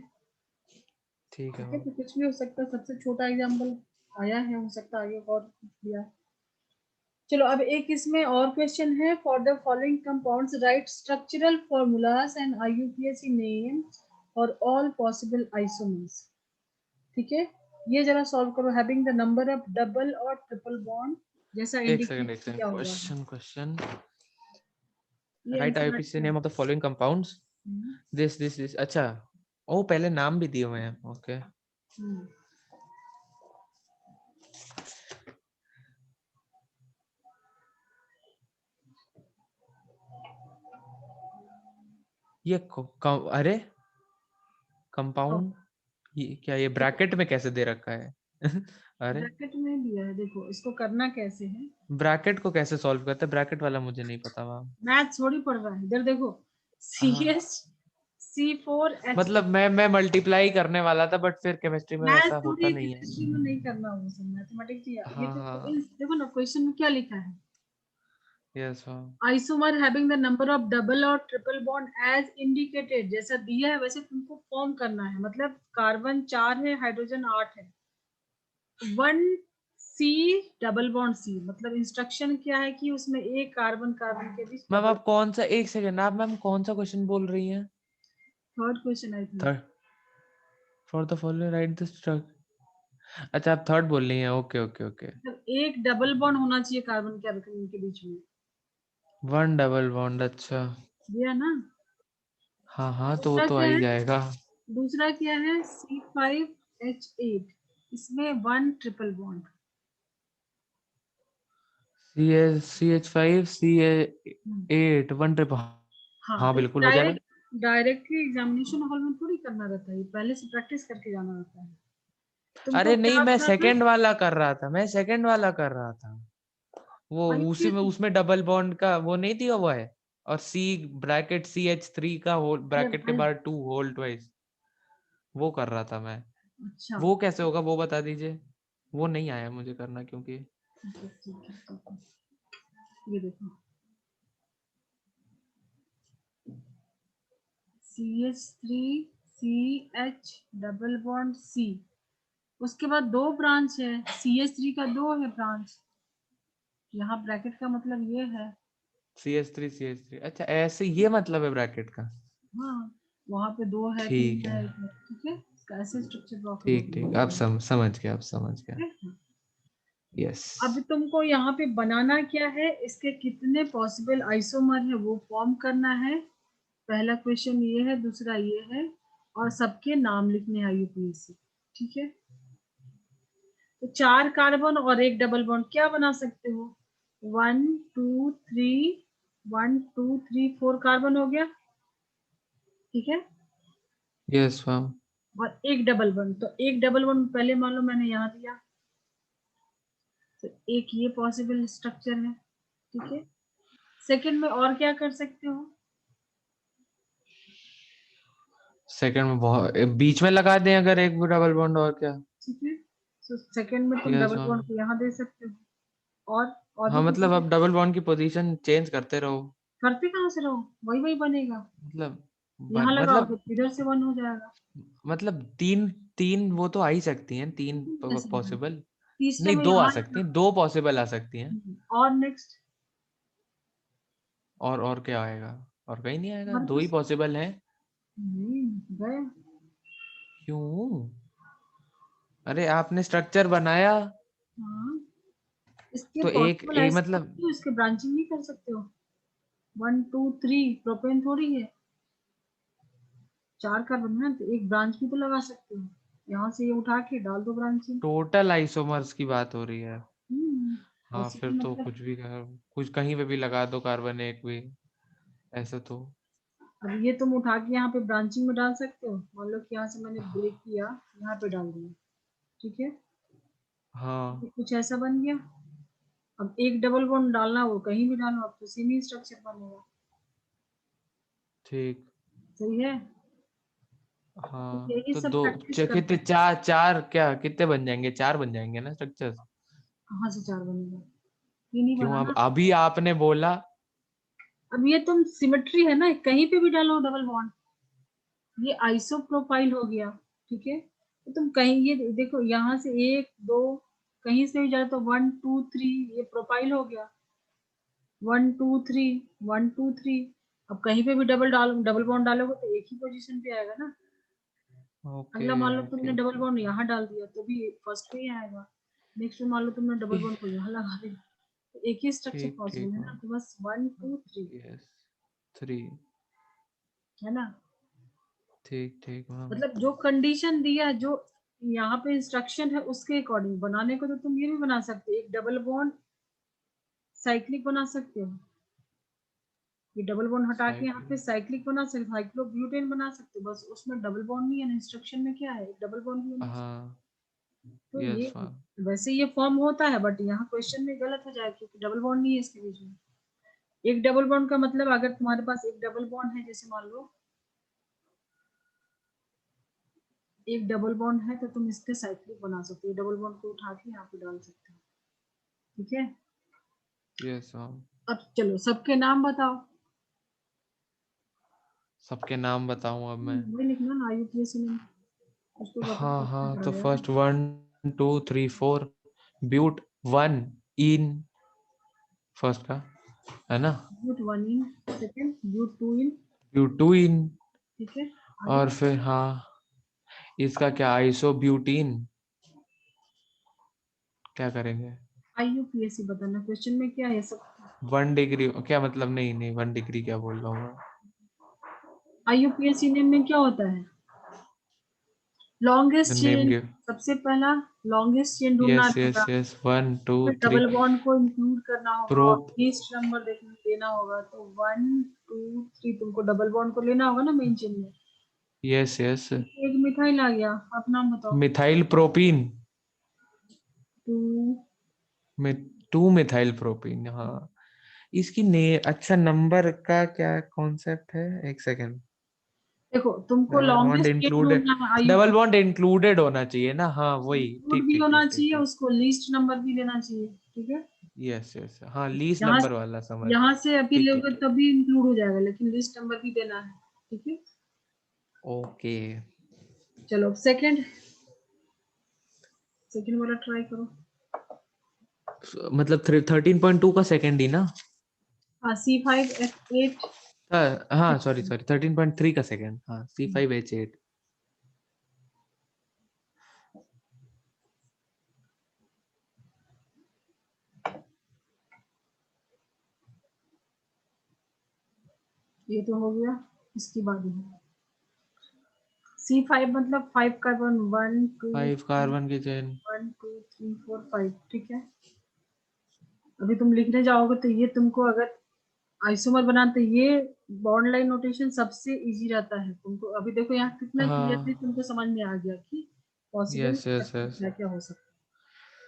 ठीक है ठीक है, मैम। तो कुछ भी हो सकता है, सबसे छोटा एग्जाम्पल आया है, हो सकता है आगे और कुछ दिया है। चलो अब एक इसमें और क्वेश्चन है, for the following compounds right structural formulas and IUPAC name for all possible isomers. ठीक है, ये जरा सॉल्व करो। Having the number of double और ट्रिपल बॉन्ड जैसा इंडिकेट एक सेकंड, किया हुआ है। क्वेश्चन ये right IUPAC interaction. Name of the following compounds, this अच्छा, ओ पहले नाम भी दिए हुए हैं, ओके। ये अरे कंपाउंड, ये क्या, ये देखो ब्रैकेट में कैसे दे रखा है? अरे ब्रैकेट में दिया है, देखो इसको करना कैसे है। ब्रैकेट को कैसे सॉल्व करते हैं? ब्रैकेट वाला मुझे नहीं पता मैम। मैथ थोड़ी पढ़ रहा है इधर, देखो हाँ CH C4H। मतलब मैं मल्टीप्लाई करने वाला था, बट फिर केमिस्ट्री में मैथ वैसा होता थोड़ी नहीं है। केमिस्ट्री में नहीं करना, वो सब मैथमेटिक्स। ये हाँ तो हाँ देखो ना क्वेश्चन में क्या लिखा है। Yes ma'am. Isomer having the number of double और ट्रिपल बॉन्ड एज इंडिकेटेड, जैसा दिया है वैसे तुमको फॉर्म करना है। मतलब कार्बन 4 है, हाइड्रोजन 8 है, 1 C डबल बॉन्ड C। मतलब इंस्ट्रक्शन क्या है कि उसमें एक कार्बन कार्बन के बीच मैम डबल। आप कौन सा, एक सेकंड, आप मैम कौन सा क्वेश्चन बोल रही हैं? Third question I think. Third, for the following right the structure, अच्छा आप थर्ड बोल रही हैं, ओके ओके ओके। मतलब एक डबल बॉन्ड होना चाहिए कार्बन कार्बन के बीच में। वन डबल बॉन्ड, अच्छा। दिया ना। हाँ हाँ तो वो दूसरा तो आ क्या ही है, जाएगा। दूसरा क्या है C5H8, इसमें 1 triple bond. CH5 CH8 one trip, हाँ हाँ तो बिल्कुल हो जाएगा। डायरेक्टली एग्जामिनेशन हॉल में थोड़ी करना रहता है, पहले से प्रैक्टिस करके जाना रहता है। तुमको अरे नहीं, क्या मैं करना था। सेकंड वाला कर रहा था, मैं सेकंड वाला कर रहा था। वो उसी में, IUPAC उसमें डबल बॉन्ड का वो नहीं दिया हुआ है, और C ब्रैकेट CH3 का होल ब्रैकेट के बाद 2 होल ट्वाइस, वो कर रहा था मैं। अच्छा वो कैसे होगा वो बता दीजिए। वो नहीं आया मुझे करना, क्योंकि ठीक है ठीक है ठीक है। ये देखो CH3 CH double bond C, उसके बाद दो ब्रांच है, CH3 का दो है ब्रांच। यहाँ ब्रैकेट का मतलब ये है। CH3 अच्छा ऐसे, ये मतलब है ब्रैकेट का। हाँ, वहां पे दो है, तीन ठीक है, है, इधर। ठीक है, इसका ऐसे स्ट्रक्चर ड्रॉ ठीक करोगे। ठीक, आप समझ गया, आप समझ गया। ठीक है? यस। अब तुमको यहाँ पे बनाना क्या है, इसके कितने पॉसिबल आइसोमर है वो फॉर्म करना है। पहला क्वेश्चन ये है, दूसरा ये है, और सबके नाम लिखने हैं IUPAC। ठीक है, तो 4 कार्बन और एक डबल बॉन्ड क्या बना सकते हो। 1 2 3 कार्बन हो गया। ठीक है, यस मैम। और एक डबल बॉन्ड, तो एक डबल बॉन्ड पहले मान लो मैंने यहाँ दिया, तो एक ये पॉसिबल स्ट्रक्चर है। ठीक है, सेकंड में और क्या कर सकते हो? सेकंड में बहुत बीच में लगा दें अगर एक डबल बॉन्ड, और क्या। ठीक है, तो सेकंड में तुम यस डबल मैम। बॉन्ड को यहाँ दे सकते हो। और हाँ भी कुछ मतलब अब डबल बॉन्ड की पोजीशन चेंज करते रहो। करते कहाँ से रहो, वही वही बनेगा। मतलब यहाँ लगाओ मतलब तो इधर से 1 हो जाएगा। मतलब तीन तीन वो तो आ ही सकती हैं, तीन कैसे लगाओ? पॉसिबल। तीसरे नहीं, में दो आ यहाँ सकती लगाओ। हैं, दो पॉसिबल आ सकती हैं। और नेक्स्ट, और क्या आएगा? और कहीं नहीं आएगा, हमारे दो ही पास पॉसिबल हैं। नहीं गए। क्यों? अरे आपने स्ट्रक्चर बनाया हाँ, इसके तो एक पॉसिबल एक ऐसे मतलब। करते हो, इसके ब्रांचिंग नहीं कर सकते हो? 1 2 3 प्रोपेन थोड़ी है, 4 कार्बन है, तो एक ब्रांच भी तो लगा सकते हो। यहाँ से ये उठा के डाल दो ब्रांचिंग। टोटल आइसोमर्स की बात हो रही है। हाँ ऐसे फिर तो तो मतलब, कुछ भी कुछ कहीं पे भी लगा दो कार्बन एक भी, ऐसे तो। अब ये तुम उठा के यहाँ पे ब्रांचिंग में डाल सकते हो। मान लो कि यहाँ से मैंने ब्रेक किया, यहाँ पे डाल दिया, ठीक है, हाँ तो कुछ ऐसा बन गया। अब एक डबल बॉन्ड डालना, वो कहीं भी डालो, अब तो सेम ही स्ट्रक्चर बनेगा। ठीक। सही है, तो हाँ यही तो सब दो प्रैक्टिस करते कितने, हैं। चार चार क्या, कितने बन जाएंगे? चार बन जाएंगे ना स्ट्रक्चर्स? कहाँ से 4 बनेगा? 3 ही क्यों? बना अब ना। अभी आपने बोला। अब ये तुम सिमेट्री है ना, कहीं पे भी डालो डबल बॉन्ड, ये आइसो प्रोफाइल हो गया, ठीक है। तो तुम कहीं ये देखो, यहाँ से 1 2 कहीं से भी जाए तो 1 2 3, ये प्रोफाइल हो गया। 1 2 3 1 2 3। अब कहीं पे भी डबल बॉन्ड डालोगे तो एक ही पोजीशन पे आएगा ना। ओके अगला मान लो ओके। तुमने डबल बॉन्ड यहाँ डाल दिया तो भी फर्स्ट पे ही आएगा। नेक्स्ट में मान लो तुमने डबल बॉन्ड को यहाँ लगा दिया, तो एक ही स्ट्रक्चर ठीक पॉसिबल ठीक है ना, मैम। तो बस 1 2 3, यस। थ्री। है ना। ठीक ठीक मैम। मतलब जो कंडीशन दिया, जो यहाँ पे इंस्ट्रक्शन है, उसके अकॉर्डिंग बनाने को तो तुम ये भी बना सकते हो, एक डबल बॉन्ड साइक्लिक बना सकते हो। ये डबल बॉन्ड हटा के यहाँ पे साइकिल। साइक्लिक बना सकते, साइक्लोब्यूटेन बना सकते हो, बस उसमें डबल बॉन्ड नहीं है, इंस्ट्रक्शन में क्या है, डबल बॉन्ड भी होना चाहिए। हाँ। तो ये यस मैम। वैसे ये फॉर्म होता है, बट यहाँ क्वेश्चन में गलत हो जाएगा क्योंकि डबल बॉन्ड नहीं है इसके बीच में। एक डबल बॉन्ड का मतलब, अगर तुम्हारे पास एक डबल बॉन्ड है, जैसे मान लो एक डबल बॉन्ड है, तो तुम इसके साइक्लिक बना सकते हो, डबल बॉन्ड को उठा के यहाँ पे डाल सकते हो, ठीक है। Yes ma'am. अब चलो सबके नाम बताओ। सबके नाम बताऊं अब मैं? वही लिखना ना, IUPAC में उसको बता हाँ सकते हाँ तो कराया। फर्स्ट 1 2 3 4 ब्यूट 1 इन, फर्स्ट का है ना। But 1 ene, second but 2 ene, but 2 ene. ठीक है। और आगे फिर हाँ, इसका क्या, आइसो ब्यूटीन क्या करेंगे? IUPAC बताना, क्वेश्चन में क्या है सब। 1 डिग्री क्या मतलब? नहीं नहीं, 1 डिग्री क्या बोल रहा हूँ मैं। IUPAC नेम में क्या होता है? Longest name chain, give. सबसे पहला लॉन्गेस्ट चेन ढूंढना यस यस रहेगा, यस, 1 2 3। डबल बॉन्ड को इंक्लूड करना होगा प्रो। और लीस्ट नंबर देखना देना होगा, तो 1 2 3 तुमको डबल बॉन्ड को लेना होगा ना मेन चेन में। Yes yes. एक मिथाइल आ गया, आप नाम बताओ। Methyl propene. 2, में 2 मिथाइल प्रोपीन, हाँ। इसकी ने अच्छा नंबर का क्या कॉन्सेप्ट है? एक सेकेंड। देखो तुमको double bond longest chain included. ढूंढना है डबल IUPAC, बॉन्ड इंक्लूडेड होना चाहिए ना, हाँ वही। इंक्लूड ठीक भी ठीक होना ठीक ठीक चाहिए, ठीक। उसको लीस्ट नंबर भी देना चाहिए, ठीक है। यस यस, हाँ लीस्ट यहाँ नंबर वाला समझ यहाँ गया। से अभी ठीक ठीक लोगे ठीक। तभी इंक्लूड हो जाएगा, लेकिन लिस्ट नंबर भी देना है, ठीक है। ओके। चलो सेकंड, सेकंड वाला ट्राई करो। मतलब 13.2 का सेकेंड ही ना? हाँ, C5H8। हाँ सॉरी सॉरी, 13.3 का सेकेंड, हाँ C5H8। ये तो हो गया, इसकी बारी है। C5 मतलब 5 कार्बन, 1 2 5 कार्बन की चेन। 1 2 3 4 5, ठीक है। अभी तुम लिखने जाओगे तो ये तुमको अगर आइसोमर बनाते, ये बॉन्ड लाइन नोटेशन सबसे इजी रहता है तुमको। अभी देखो यहाँ कितना क्लियरली हाँ। तुमको समझ में आ गया कि पॉसिबल यस यस यस। क्या क्या हो सकता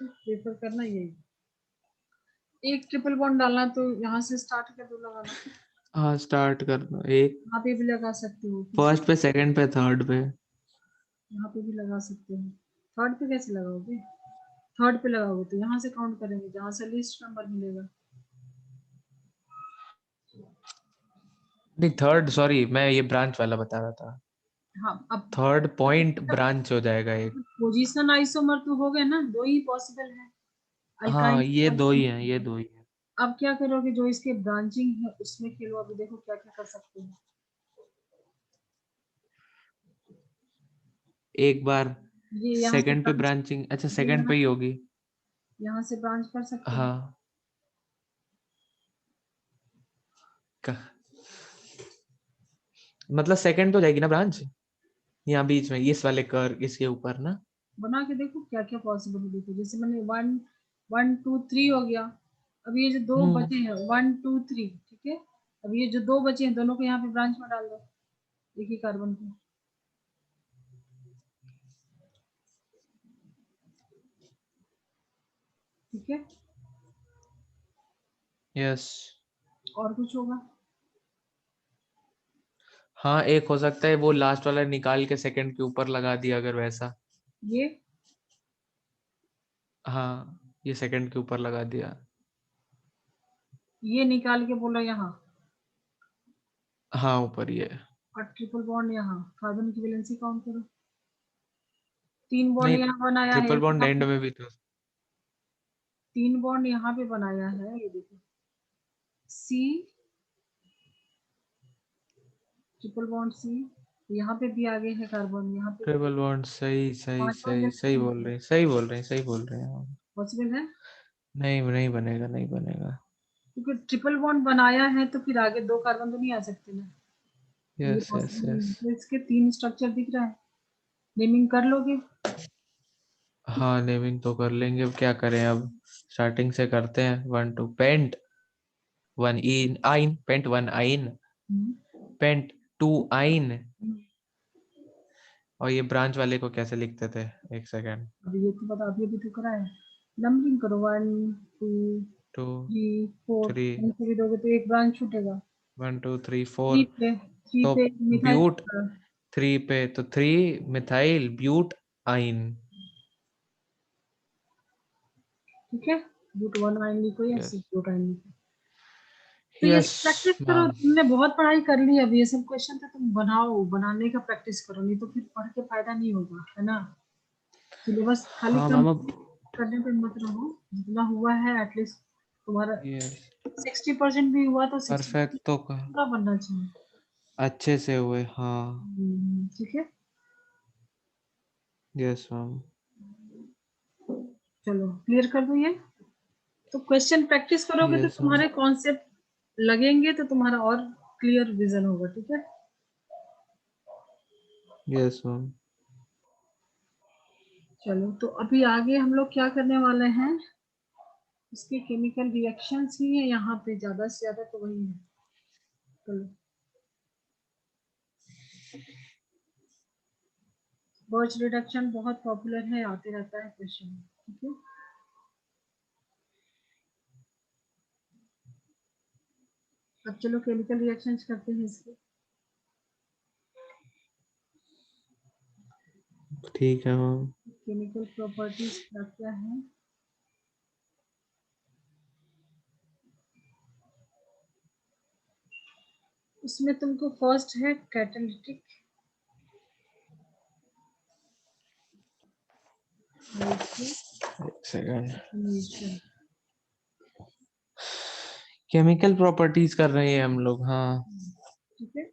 है, प्रेफर करना यही। एक ट्रिपल बॉन्ड डालना तो यहाँ से स्टार्ट कर दो लगाना। हाँ स्टार्ट कर दो। एक यहाँ पे भी लगा सकते हो, फर्स्ट पे, सेकंड पे, थर्ड पे। यहाँ पे भी लगा सकते हो। थर्ड पे कैसे लगाओगे? थर्ड पे लगाओगे तो यहाँ से काउंट करेंगे जहाँ से लिस्ट नंबर मिलेगा। नहीं थर्ड, सॉरी मैं ये ब्रांच वाला बता रहा था। हाँ अब थर्ड पॉइंट ब्रांच हो जाएगा एक। पोजीशन आइसोमर तो हो गए ना, दो ही पॉसिबल है, हाँ अल्काइन ये और दो ही हैं, ये कीटोन। दो ही हैं। अब क्या करोगे, जो इसके ब्रांचिंग है उसमें खेलो। अभी देखो क्या क्या कर सकते हो। एक बार ये यहाँ से सेकंड पे ब्रांच, ब्रांचिंग, अच्छा ये सेकंड पे ही होगी। यहाँ से ब्रांच कर सकते हो। हाँ क- मतलब सेकंड पे हो जाएगी ना ब्रांच, यहाँ बीच में इस वाले कर इसके ऊपर ना। बना के देखो क्या क्या पॉसिबल है। देखो जैसे मैंने 1 1 2 3 हो गया। अब ये जो दो हम्म। बचे हैं 1 2 3, ठीक है। अब ये जो दो बचे हैं दोनों को यहाँ पे ब्रांच में डाल दो, एक ही कार्बन को। ठीक है। यस। और कुछ होगा? हाँ एक हो सकता है वो लास्ट वाला निकाल के सेकंड के ऊपर लगा दिया अगर वैसा। ये हाँ ये सेकंड के ऊपर लगा दिया। ये निकाल के बोला यहाँ, हाँ ऊपर ये। और ट्रिपल बॉन्ड यहाँ, कार्बन की वैलेंसी काउंट करो। 3 बॉन्ड नहीं यहाँ बनाया है ट्रिपल बॉन्ड यहाँ एंड पे, में भी तो। 3 बॉन्ड यहाँ पे बनाया है, ये देखो सी, ट्रिपल बॉन्ड सी। यहाँ पे भी आगे है कार्बन, यहाँ पे भी ट्रिपल बॉन्ड, सही सही 5 बॉन्ड सही सही बोल रहे हैं, सही बोल रहे हैं, सही बोल रहे हैं हाँ। पॉसिबल है। नहीं नहीं बनेगा, नहीं बनेगा। क्योंकि ट्रिपल बॉन्ड बनाया है तो फिर आगे 2 कार्बन तो नहीं आ सकते ना, ये यस यस पॉसिबल यस। नहीं। तो इसके 3 स्ट्रक्चर दिख रहा है, नेमिंग कर लोगे। हाँ नेमिंग तो कर लेंगे, अब क्या करें अब। स्टार्टिंग से करते हैं। 1 2 पेंट, 1 इन आइन, पेंट 1 आइन, हम्म, पेंट 2 आइन। हम्म। और ये ब्रांच वाले को कैसे लिखते थे, एक सेकेंड। अभी ये तो बता, अभी अभी तो करा है। नंबरिंग करो, 1 2 टू 3 4, थ्री, ऐसे भी दोगे तो एक ब्रांच छूटेगा। 1 2 3 4। 3 तो पे मिथाइल। ब्यूट, 3 पे तो 3 मिथाइल ब्यूट आइन। ठीक है, ब्यूट 1 आयन लिखो या यस। 6 ब्यूट आयन लिखो। तो ये यस सब प्रैक्टिस करो, मैम। तुमने बहुत पढ़ाई कर ली। अब ये सब क्वेश्चन तो तुम बनाओ, बनाने का प्रैक्टिस करो, नहीं तो फिर पढ़ के फायदा नहीं होगा, है ना। सिलेबस खाली हाँ कम मैम अब। करने पे मत रहो, जितना हुआ है एटलीस्ट तुम्हारा यस। 60% भी हुआ तो 60 परफेक्ट तो पूरा बनना चाहिए। अच्छे से हुए हाँ। ठीक है। Yes ma'am. चलो क्लियर कर दो ये। तो क्वेश्चन प्रैक्टिस करोगे तो यस मैम। तुम्हारे कॉन्सेप्ट लगेंगे, तो तुम्हारा और क्लियर विजन होगा। ठीक है। Yes ma'am. चलो तो अभी आगे हम लोग क्या करने वाले हैं, इसके केमिकल रिएक्शंस ही है यहाँ पे, ज्यादा से ज्यादा तो वही है। चलो, बर्च रिडक्शन बहुत पॉपुलर है, आते रहता है क्वेश्चन। ठीक है। अब चलो केमिकल रिएक्शंस करते हैं इसके। ठीक है मैम। केमिकल प्रॉपर्टीज क्या क्या है। उसमें तुमको फर्स्ट है कैटालिटिक एक सेकेंड। हाइड्रोजनेशन। केमिकल प्रॉपर्टीज कर रहे हैं हम लोग हाँ। ठीक है।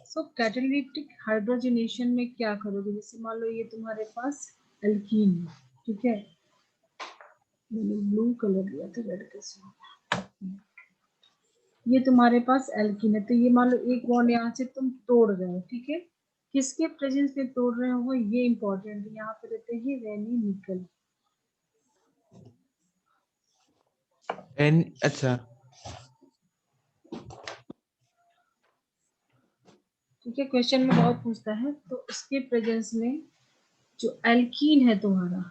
सो कैटालिटिक हाइड्रोजनेशन में क्या करोगे, जैसे मान लो ये तुम्हारे पास एल्कीन है। ठीक है, मैंने ब्लू कलर लिया था, रेड के साथ। ये तुम्हारे पास एल्कीन है, तो ये मान लो एक बॉन्ड यहाँ से तुम तोड़ रहे हो। ठीक है, किसके प्रेजेंस में तोड़ रहे हो ये इंपॉर्टेंट है। यहाँ पे रहते हैं रेनी निकल। एन अच्छा। ठीक है, क्वेश्चन में बहुत पूछता है, तो उसके प्रेजेंस में जो एल्कीन है तुम्हारा,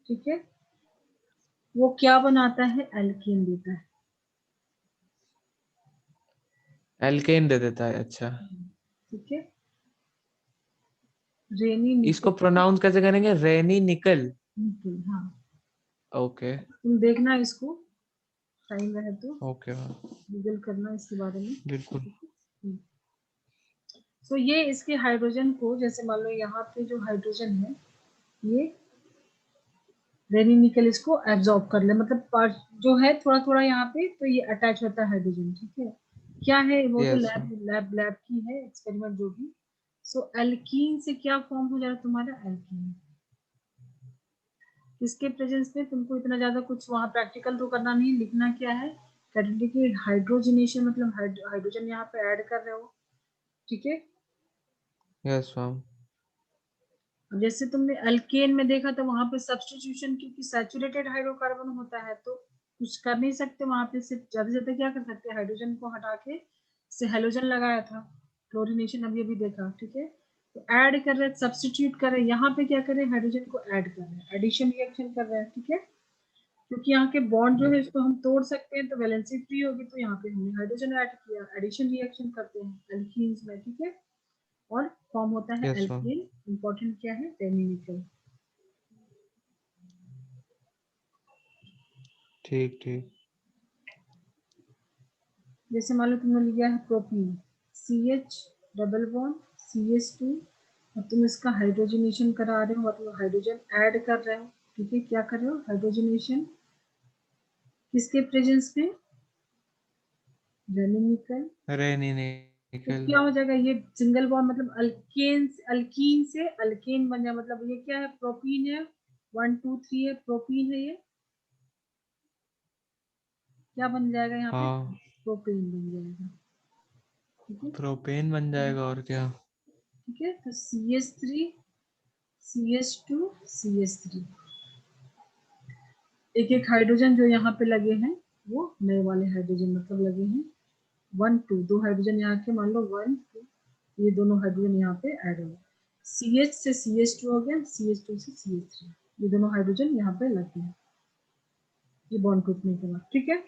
ठीक है, वो क्या बनाता है? एल्केन देता है। एल्केन दे देता है, अच्छा। ठीक है, रेनी इसको निकल। प्रोनाउंस कैसे करेंगे? रेनी निकल। निकल, हाँ। ओके। तुम देखना इसको, टाइम रहे तो ओके मैम, गूगल करना इसके बारे में। बिल्कुल। तो ये इसके हाइड्रोजन को, जैसे मान लो यहाँ पे जो हाइड्रोजन है, ये रेनी निकल इसको एब्जॉर्ब कर ले, मतलब पार्ट जो है थोड़ा थोड़ा यहाँ पे, तो ये अटैच होता है हाइड्रोजन। ठीक है, क्या है वो तो yes lab ma'am. Lab lab की है एक्सपेरिमेंट जो भी। सो एल्कीन से क्या फॉर्म हो जाएगा तुम्हारा? एल्कीन। इसके प्रेजेंस में तुमको इतना ज्यादा कुछ वहाँ प्रैक्टिकल तो करना नहीं, लिखना क्या है? कैटेगरी हाइड्रोजनेशन, मतलब हाइड्रोजन यहाँ पे ऐड कर रहे हो। ठीक है, यस मैम। अब जैसे तुमने अल्केन में देखा था, वहां पे सब्स्टिट्यूशन, क्योंकि सैचुरेटेड हाइड्रोकार्बन होता है तो कुछ कर नहीं सकते वहां पे, सिर्फ ज्यादा से ज्यादा क्या कर सकते हैं, हाइड्रोजन को हटा के से हेलोजन लगाया था, क्लोरीनेशन अभी अभी देखा। ठीक है, तो ऐड कर रहे हैं, सब्स्टिट्यूट कर रहे हैं, यहाँ पे क्या कर रहे हैं, हाइड्रोजन को ऐड कर रहे हैं, एडिशन रिएक्शन कर रहे हैं। ठीक है, क्योंकि यहाँ के बॉन्ड जो है इसको हम तोड़ सकते हैं, तो वैलेंसी फ्री होगी, तो यहाँ पे हमने हाइड्रोजन ऐड किया, एडिशन रिएक्शन करते हैं एल्कीन्स में। ठीक है, और फॉर्म होता है यस मैम। एल्केन। इंपॉर्टेंट क्या है? रेनिनिकल। ठीक ठीक। जैसे मान लो तुमने लिया है propene, CH double bond CH2, और तुम इसका हाइड्रोजनेशन करा रहे हो, मतलब हाइड्रोजन ऐड कर रहे हो। ठीक है, क्या कर रहे हो? हाइड्रोजनेशन। किसके प्रेजेंस में? रेनिनिकल। रेनी तो निकल। क्या हो जाएगा? ये सिंगल बॉन्ड, मतलब अल्केन, अल्कीन से अल्केन बन जाए, मतलब ये क्या है? प्रोपीन है, 1 2 3 है, प्रोपीन है ये। क्या बन जाएगा यहाँ पे? हाँ, प्रोपीन बन जाएगा। ठीक है, प्रोपेन बन जाएगा और क्या। ठीक है, तो CH3 CH2 CH3, एक एक हाइड्रोजन जो यहाँ पे लगे हैं वो नए वाले हाइड्रोजन मतलब लगे हैं। 1 2, दो हाइड्रोजन यहाँ के, मान लो 1 2, ये दोनों हाइड्रोजन यहाँ पे ऐड हो गए। CH से CH2 हो गया, CH2 से CH3, ये दोनों हाइड्रोजन यहाँ पे लगे हैं, ये बॉन्ड टूटने के बाद। ठीक है,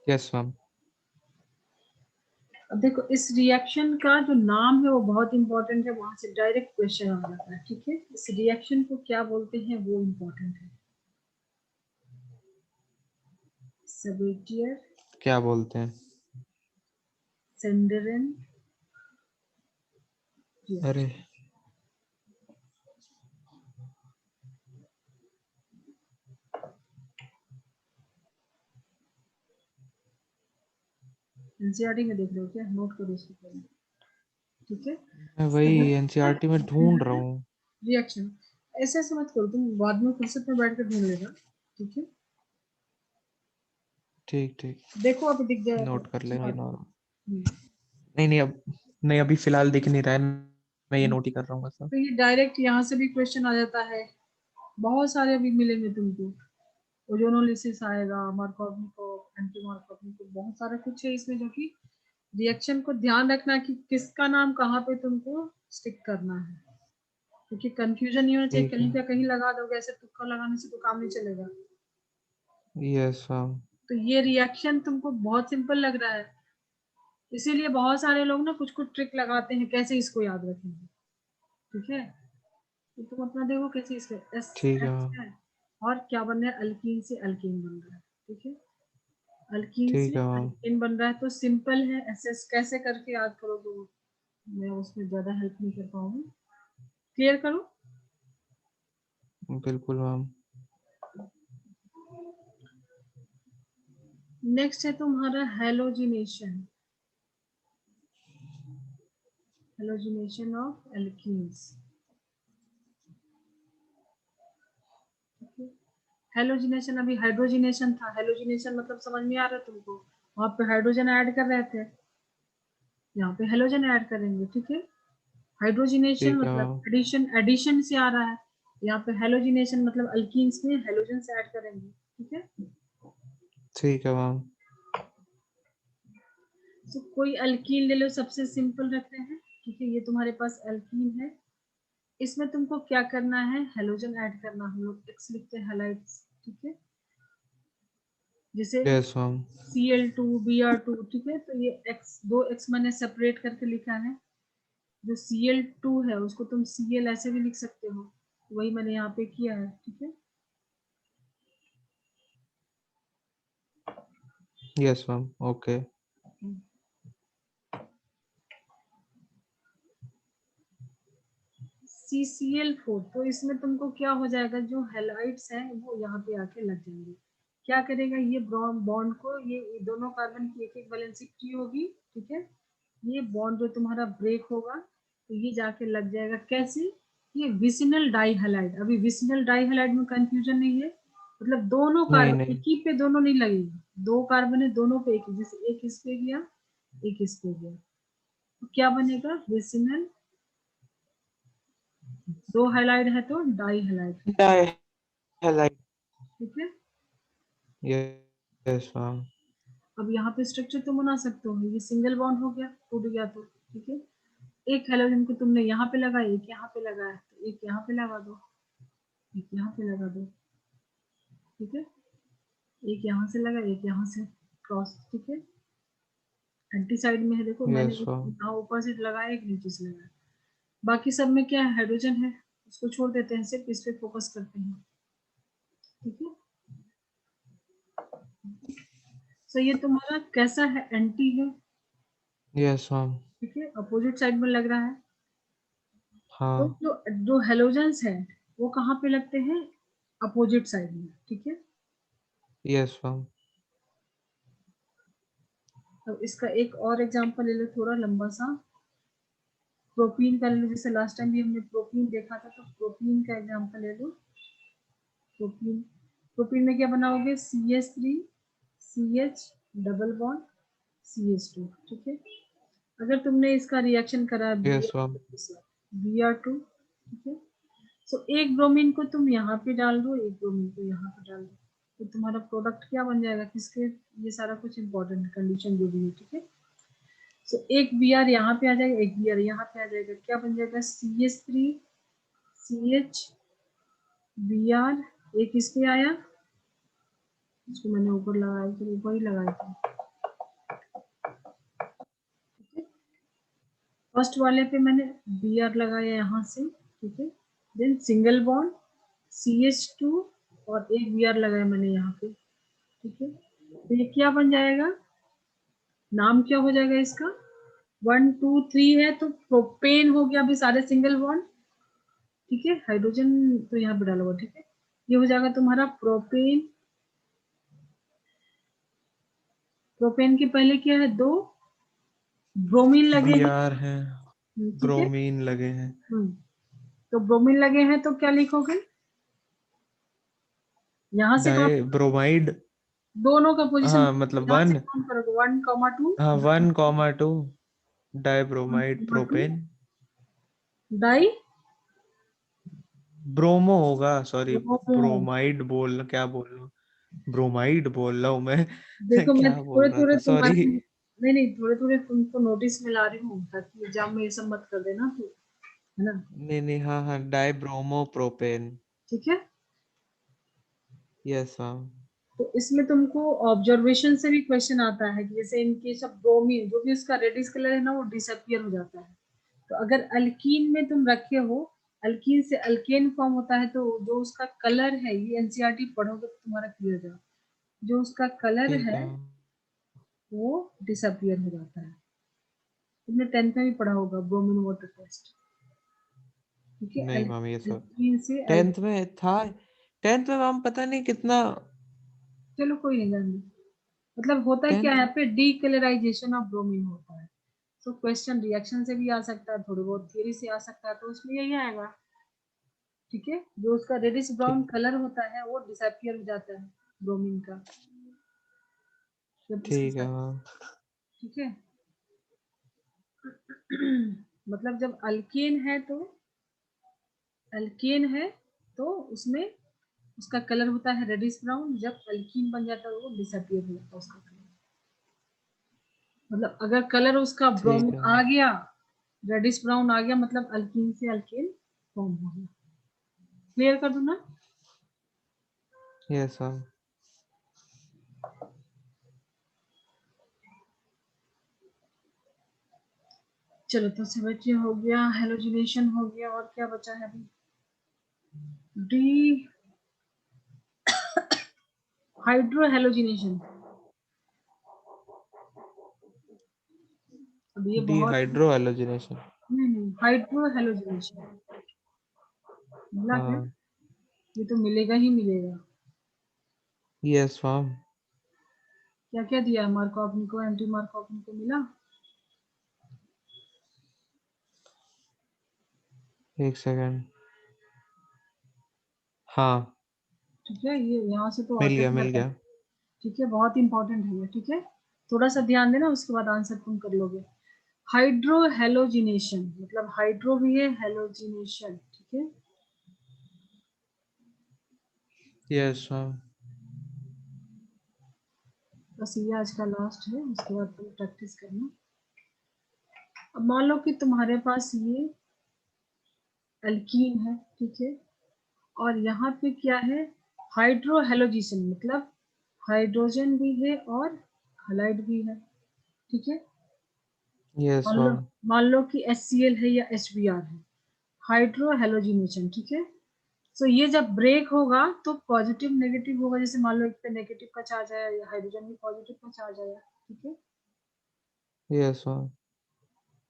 यस मैम। अब देखो इस रिएक्शन का जो नाम है वो बहुत इंपॉर्टेंट है, वहां से डायरेक्ट क्वेश्चन आ जाता है। ठीक है, इस रिएक्शन को क्या बोलते हैं वो इंपॉर्टेंट है। सबेटियर क्या बोलते हैं? सेंडरन अरे, रिएक्शन। एनसीईआरटी में देख रहे हो क्या? नोट करो इसको पहले। ठीक है, मैं वही एनसीईआरटी में ढूंढ रहा हूँ। रिएक्शन, ऐसे ऐसे मत करो तुम, बाद में फुर्सत में बैठ कर ढूंढ लेना। ठीक है, ठीक ठीक। देखो अभी दिख जाएगा। नोट कर हाँ, लेंगे नॉर्मल। हम्म, नहीं नहीं, अब नहीं, अभी फिलहाल दिख नहीं रहा है। मैं ये नोट ही कर रहा हूँ बस अब। तो ये डायरेक्ट यहाँ से भी क्वेश्चन आ जाता है, बहुत सारे अभी मिलेंगे तुमको। ओजोनोलिसिस आएगा, मार्कोव एंटी मार्कोव, बहुत सारा कुछ है इसमें, जो कि रिएक्शन को ध्यान रखना कि किसका नाम कहाँ पे तुमको स्टिक करना है, क्योंकि कंफ्यूजन नहीं होना चाहिए, ठीक कहीं है। का कहीं लगा दोगे, ऐसे तुक्का लगाने से तो काम नहीं चलेगा। Yes ma'am. तो ये रिएक्शन तुमको बहुत सिंपल लग रहा है, इसीलिए बहुत सारे लोग ना कुछ कुछ ट्रिक लगाते हैं कैसे इसको याद रखेंगे। ठीक है, तो तुम अपना देखो कैसे इसको, एस ठीक है एच मैम। है, और क्या बन रहा है? अल्कीन से अल्कीन बन रहा है। ठीक है, अल्कीन से ठीक है मैम। अल्कीन बन रहा है, तो सिंपल है, ऐसे कैसे करके याद करोगे वो मैं उसमें ज्यादा हेल्प नहीं कर पाऊंगी। क्लियर करो। बिल्कुल मैम। नेक्स्ट है तुम्हारा halogenation, halogenation of alkenes. Halogenation, अभी हाइड्रोजिनेशन था, हेलोजिनेशन मतलब समझ में आ रहा है तुमको? वहां पे हाइड्रोजन ऐड कर रहे थे, यहाँ पे हेलोजन ऐड करेंगे। ठीक है, हाइड्रोजिनेशन ठीक है मतलब मैम। एडिशन, एडिशन से आ रहा है, यहाँ पे हेलोजिनेशन मतलब अल्कीन्स में हेलोजन से ऐड करेंगे। ठीक है, ठीक है मैम। तो कोई अल्कीन ले लो, सबसे सिंपल रखते हैं। ठीक है, ये तुम्हारे पास अल्कीन है, इसमें तुमको क्या करना है, हेलोजन ऐड करना, हम लोग एक्स लिखते हैं हैलाइड्स, ठीक है, जैसे यस मैम। Cl2 Br2, ठीक है, तो ये x, दो x मैंने सेपरेट करके लिखा है। जो Cl2 है उसको तुम Cl ऐसे भी लिख सकते हो, वही मैंने यहाँ पे किया है, ठीक है। Yes ma'am okay. CCl4, तो इसमें तुमको क्या हो जाएगा, जो हैलाइड्स हैं वो यहाँ पे आके लग जाएंगे। क्या करेगा ये बॉन्ड को, ये दोनों कार्बन की एक एक वैलेंसी फ्री होगी, ठीक है, ये बॉन्ड जो तुम्हारा ब्रेक होगा तो ये जाके लग जाएगा। कैसे, ये विसिनल डाइहैलाइड, अभी विसिनल डाइहैलाइड में कंफ्यूजन नहीं है, मतलब दोनों नहीं कार्बन नहीं। एक ही पे दोनों नहीं लगेंगे, दो कार्बन है दोनों पे एक ही, जैसे एक इस पे गया एक इस पे गया, तो क्या बनेगा, विसिनल, दो हैलाइड है तो डाइहैलाइड, डाइहैलाइड। ठीक है। Yes ma'am. अब यहाँ पे स्ट्रक्चर तुम बना सकते हो, ये सिंगल बॉन्ड हो गया, टूट गया तो, ठीक है। एक हैलोजन को तुमने यहाँ पे लगाया, एक यहाँ पे लगाया, तो एक यहाँ पे लगा दो, एक यहाँ पे लगा दो, ठीक है, एक यहाँ से लगा, एक यहाँ से क्रॉस, ठीक है। एंटी साइड में है, देखो मैंने यस एक मैम। यहाँ ऊपर से लगाया, एक नीचे से लगाया। बाकी सब में क्या है, हाइड्रोजन है, उसको छोड़ देते हैं, सिर्फ इस पे फोकस करते हैं, ठीक है। सो ये तुम्हारा कैसा है, एंटी है, यस मैम। ठीक है, अपोजिट साइड में लग रहा है। तो हाँ। जो जो हेलोजेंस है वो कहाँ पे लगते हैं, अपोजिट साइड में, ठीक है। Yes ma'am. अब इसका एक और एग्जांपल ले लो, थोड़ा लंबा सा, प्रोपीन का ले लो, जैसे लास्ट टाइम भी हमने प्रोपीन देखा था, तो प्रोपीन का एग्जांपल ले लो। प्रोपीन, प्रोपीन में क्या बनाओगे, CH3 CH double bond CH2, ठीक है। अगर तुमने इसका रिएक्शन करा यस मैम। Br2, ठीक है, तो एक ब्रोमीन को तुम यहाँ पे डाल दो, एक ब्रोमीन को यहाँ पे डाल दो, तो तुम्हारा प्रोडक्ट क्या बन जाएगा, किसके, ये सारा कुछ इंपॉर्टेंट कंडीशन जो भी है, ठीक है। तो एक Br यहाँ पे आ जाएगा, एक Br यहाँ पे आ जाएगा, क्या बन जाएगा, CH3 CH Br, एक इस पे आया, इसको मैंने ऊपर लगाया, तो ऊपर ही लगाया था, फर्स्ट वाले पे मैंने Br लगाया यहाँ से, ठीक है, देन सिंगल बॉन्ड CH2 और एक Br लगाया मैंने यहाँ पे, ठीक है। तो ये क्या बन जाएगा, नाम क्या हो जाएगा इसका, 1 2 3 है तो प्रोपेन हो गया, अभी सारे सिंगल बॉन्ड, ठीक है, हाइड्रोजन तो यहाँ पे डाला हुआ, ठीक है, ये हो जाएगा तुम्हारा प्रोपेन। प्रोपेन के पहले क्या है, दो ब्रोमीन लगे बी हैं, आर है, ठीक है। ब्रोमीन लगे हैं। हम्म, तो ब्रोमीन लगे हैं तो क्या लिखोगे, यहाँ से डाई काउंट, ब्रोमाइड। दोनों का पोजीशन हाँ मतलब यहाँ से वन। काउंट करोगे, 1,2 हाँ 1,2 dibromide 2 propane. Dibromo होगा, सॉरी। ब्रोमो। ब्रोमाइड बोल क्या बोल रहा हूँ, ब्रोमाइड बोल रहा हूँ मैं। देखो मैं क्या थोड़े बोल रहा थोड़े था, सॉरी। तुम्हारे, नहीं नहीं, थोड़े थोड़े तुमको नोटिस में ला रही हूँ, ताकि एग्जाम में ये सब मत कर देना तो, है ना, नहीं नहीं, हाँ हाँ, डाई ब्रोमो प्रोपेन। ठीक है। Yes ma'am. तो इसमें तुमको ऑब्जर्वेशन से भी क्वेश्चन आता है कि जैसे इन केस ऑफ ब्रोमीन, जो भी उसका रेडिश कलर है ना वो डिसअपियर हो जाता है, तो अगर अल्कीन में तुम रखे हो, अल्कीन से अल्केन फॉर्म होता है, तो जो उसका कलर है, ये एनसीईआरटी पढ़ोगे तो तुम्हारा क्लियर जाएगा, जो उसका कलर ठीक है है मैम। वो डिसअपियर हो जाता है। तुमने 10th में भी पढ़ा होगा ब्रोमीन वाटर टेस्ट, ठीक है, नहीं मैम ये सब अल्कीन से 10th में था। 10th में मैम पता नहीं कितना। चलो कोई नहीं जान, मतलब होता है क्या 10th। है पे, डीकलराइजेशन ऑफ ब्रोमीन होता है। तो क्वेश्चन रिएक्शन से भी आ सकता है, थोड़ी बहुत थियरी से आ सकता है, तो उसमें यही आएगा, ठीक है। जो उसका रेडिश ब्राउन ठीक। कलर होता है वो डिसअपियर हो जाता है ब्रोमीन का, जब इसके ठीक है साथ, मैम। ठीक है। मतलब जब अल्केन है तो उसमें उसका कलर होता है रेडिश ब्राउन, जब अल्कीन बन जाता है वो डिसअपियर हो जाता है उसका कलर, मतलब अगर कलर उसका ठीक ब्राउन है आ मैम। गया, रेडिश ब्राउन आ गया, मतलब अल्कीन से अल्केन फॉर्म हो गया। क्लियर कर दूं ना? Yes ma'am. चलो तो सिमेट्री हो गया, हेलोजिनेशन हो गया, और क्या बचा है अभी? D hydrohalogenation. अब ये बहुत, डिहाइड्रो हेलोजिनेशन। नहीं हाइड्रोहेलोजिनेशन मिला क्या? हाँ ये तो मिलेगा ही मिलेगा। Yes ma'am. क्या क्या दिया मार्कअप को, एंटी मार्कअप को मिला? एक सेकेंड। हाँ ठीक है, ये यहाँ से तो मिल आता गया ही मिल आता है। गया। ठीक है, बहुत इंपॉर्टेंट है ये। ठीक है, थोड़ा सा ध्यान देना, उसके बाद आंसर तुम कर लोगे। हाइड्रोहेलोजिनेशन मतलब हाइड्रो भी है, हेलोजिनेशन। ठीक है, यस मैम। बस ये आज का लास्ट है, उसके बाद तुम प्रैक्टिस करना। अब मान लो कि तुम्हारे पास ये एल्कीन है, ठीक है, और यहाँ पे क्या है, हाइड्रोहेलोजिनेशन मतलब हाइड्रोजन भी है और हलाइड भी है। ठीक है, यस मान लो मैम। मान लो कि HCl है या HBr है, हाइड्रोहेलोजिनेशन। ठीक है, सो ये जब ब्रेक होगा तो पॉजिटिव नेगेटिव होगा। जैसे मान लो एक पे नेगेटिव का चार्ज आया, या हाइड्रोजन में पॉजिटिव का चार्ज आया। ठीक है, यस मैम।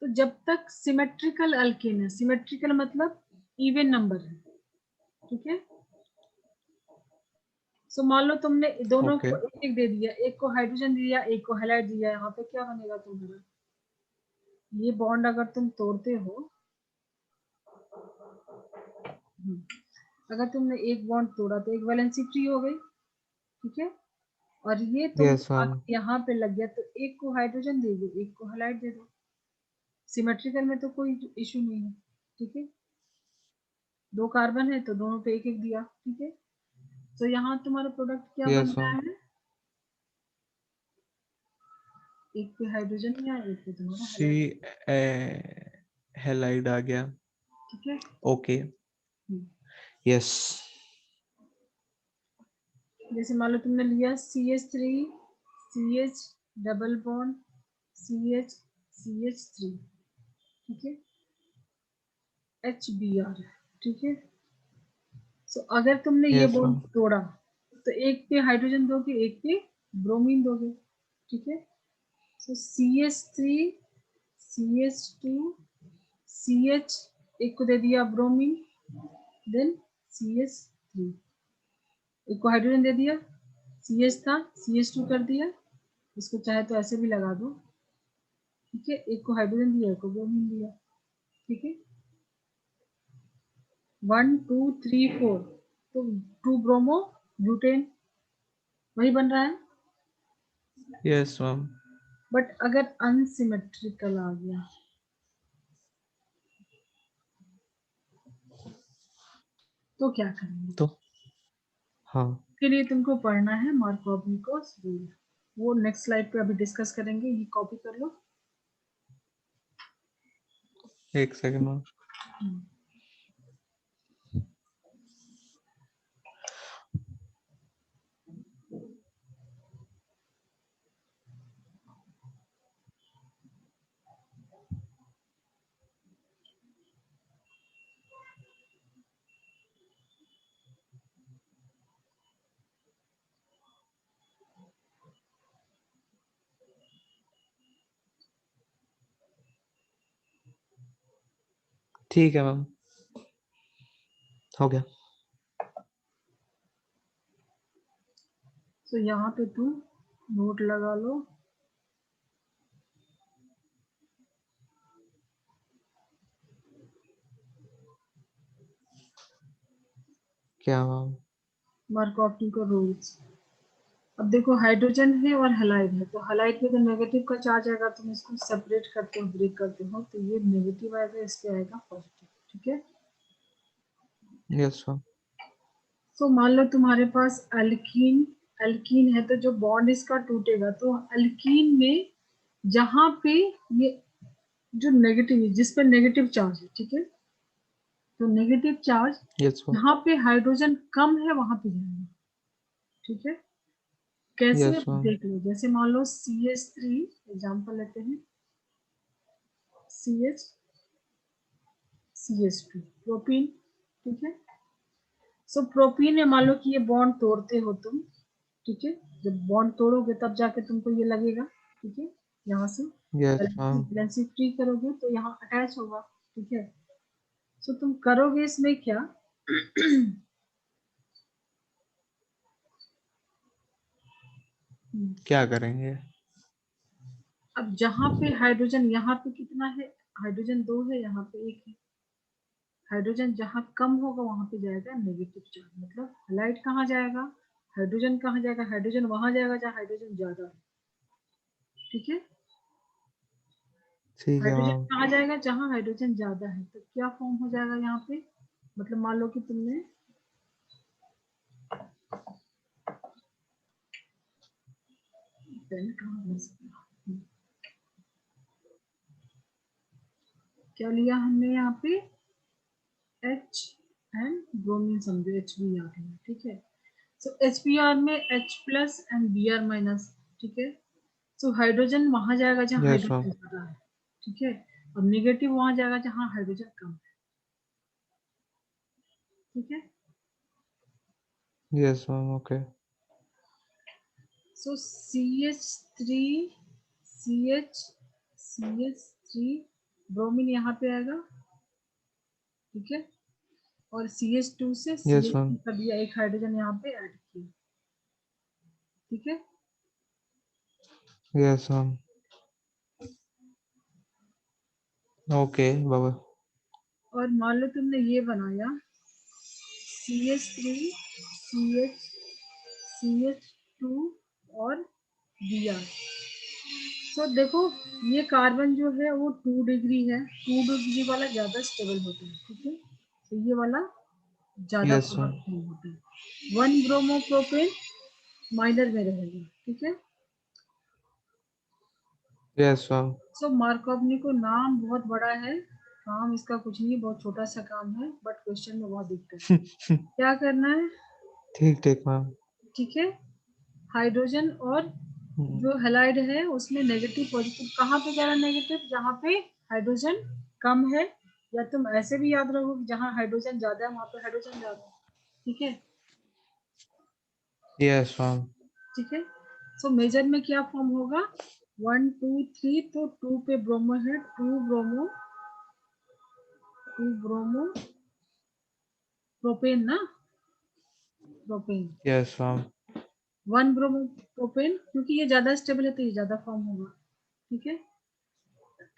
तो जब तक सिमेट्रिकल अल्केन है, सिमेट्रिकल मतलब इवन नंबर है। ठीक है, सो मान लो तुमने दोनों ओके। को एक एक दे दिया, एक को हाइड्रोजन दिया, एक को हैलाइड दिया, यहाँ पे क्या बनेगा तुम्हारा? ये बॉन्ड अगर तुम तोड़ते हो, अगर तुमने एक बॉन्ड तोड़ा तो एक वैलेंसी फ्री हो गई। ठीक है, और ये तुम यस मैम। यहाँ पे लग गया तो एक को हाइड्रोजन दे दो, एक को हैलाइड दे दो। सिमेट्रिकल में तो कोई इशू नहीं है। ठीक है, दो कार्बन है तो दोनों पे एक एक दिया। ठीक है, तो यहाँ तुम्हारा प्रोडक्ट क्या बन यस रहा मैम। है? एक पे हाइड्रोजन या एक पे तुम्हारा सी हैलाइड। हेलाइड आ गया। ठीक है, ओके। यस। जैसे मान लो तुमने लिया CH3 CH double bond CH CH3। ठीक है, HBr। ठीक है, सो अगर तुमने ये यस बॉन्ड मैम। तोड़ा तो एक पे हाइड्रोजन दोगे, एक पे ब्रोमीन दोगे। ठीक है, सो CH3 CH2 CH, एक को दे दिया ब्रोमीन, देन CH3, एक को हाइड्रोजन दे दिया, CH था CH2 कर दिया, इसको चाहे तो ऐसे भी लगा दो। ठीक है, एक को हाइड्रोजन दिया, एक को ब्रोमीन दिया। ठीक है, 1 2 3 4, तो 2 ब्रोमो ब्यूटेन वही बन रहा है। Yes ma'am. बट अगर अनसिमेट्रिकल आ गया तो क्या करेंगे? तो हाँ के लिए तुमको पढ़ना है मार्कोव-निकोल्स रूल, वो नेक्स्ट स्लाइड पे अभी डिस्कस करेंगे। ये कॉपी कर लो। एक सेकंड मैम। ठीक है मैम, हो गया। तो यहाँ पे तुम नोट लगा लो। क्या मैम? Markov-Nichols rules. अब देखो हाइड्रोजन है और हलाइड है, तो हलाइड पे तो नेगेटिव का चार्ज आएगा, तुम इसको सेपरेट करते हो, ब्रेक करते हो, तो ये नेगेटिव आएगा, इस पे आएगा पॉजिटिव। ठीक है, यस मैम। तो मान लो तुम्हारे पास अल्कीन अल्कीन है, तो जो बॉन्ड इसका टूटेगा तो अल्कीन में जहां पे ये जो नेगेटिव है, जिस पे नेगेटिव चार्ज है, ठीक है, तो नेगेटिव चार्ज यस मैम, जहाँ पे हाइड्रोजन कम है वहां पे जाएगा, ठीक है। कैसे, यस मैम, देख लो, जैसे मान लो CH3 एग्जांपल लेते हैं, CH CH2 प्रोपीन, ठीक है। सो प्रोपीन में मान लो कि ये बॉन्ड तोड़ते हो तुम, ठीक है। जब बॉन्ड तोड़ोगे तब जाके तुमको ये लगेगा, ठीक है। यहाँ से यस मैम, वैलेंसी फ्री करोगे तो यहाँ अटैच होगा, ठीक है। सो तुम करोगे इसमें क्या क्या करेंगे? अब जहाँ पे हाइड्रोजन, यहाँ पे कितना है, हाइड्रोजन 2 है, यहाँ पे 1 है। हाइड्रोजन जहाँ कम होगा वहां पे जाएगा नेगेटिव चार्ज, मतलब हाइलाइट कहाँ जाएगा, हाइड्रोजन कहाँ जाएगा, हाइड्रोजन वहां जाएगा जहाँ हाइड्रोजन ज्यादा है, ठीक है। ठीक है हाइड्रोजन मैम, कहाँ जाएगा, जहाँ हाइड्रोजन ज्यादा है, तो क्या फॉर्म हो जाएगा यहाँ पे, मतलब मान लो कि तुमने पेन कहाँ ले सकते हो? क्या लिया हमने यहाँ पे, H एंड ब्रोमीन, समझो HBr है, ठीक है। सो HBr में H plus and Br minus, ठीक है। सो हाइड्रोजन वहां जाएगा जहाँ यस मैम, हाइड्रोजन ज्यादा है, ठीक है। और निगेटिव वहां जाएगा जहाँ हाइड्रोजन कम है, ठीक है। यस मैम, ओके, सो CH3 CH CH3 ब्रोमीन यहाँ पे आएगा, ठीक है। और CH2 से यस मैम, CH3 का दिया एक हाइड्रोजन यहाँ पे ऐड किया, ठीक है। यस मैम, ओके बाबा, और मान लो तुमने ये बनाया CH3 CH CH2 और Br। तो देखो ये कार्बन जो है वो 2 डिग्री है, 2 डिग्री वाला ज्यादा स्टेबल होता है, ठीक है। तो ये वाला ज्यादा यस मैम, पावरफुल होता है, 1 ब्रोमो प्रोपेन माइनर में रहेगा, ठीक है। यस मैम, सो मार्कोवनी को नाम बहुत बड़ा है, काम इसका कुछ नहीं, बहुत छोटा सा काम है, बट क्वेश्चन में बहुत दिक्कत है। क्या करना है, ठीक ठीक मैम, ठीक है। हाइड्रोजन और जो हेलाइड है उसमें नेगेटिव पॉजिटिव कहाँ पे जा रहा है, नेगेटिव जहाँ पे हाइड्रोजन कम है, या तुम ऐसे भी याद रखो कि जहाँ हाइड्रोजन ज्यादा है वहां पे हाइड्रोजन ज्यादा है, ठीक है। यस मैम, ठीक है। सो मेजर में क्या फॉर्म होगा, 1 2 3, तो 2 पे ब्रोमो है, 2 ब्रोमो प्रोपेन ना, propane, yes ma'am, 1 bromo propane, क्योंकि ये ज्यादा स्टेबल है तो ये ज्यादा फॉर्म होगा, ठीक है।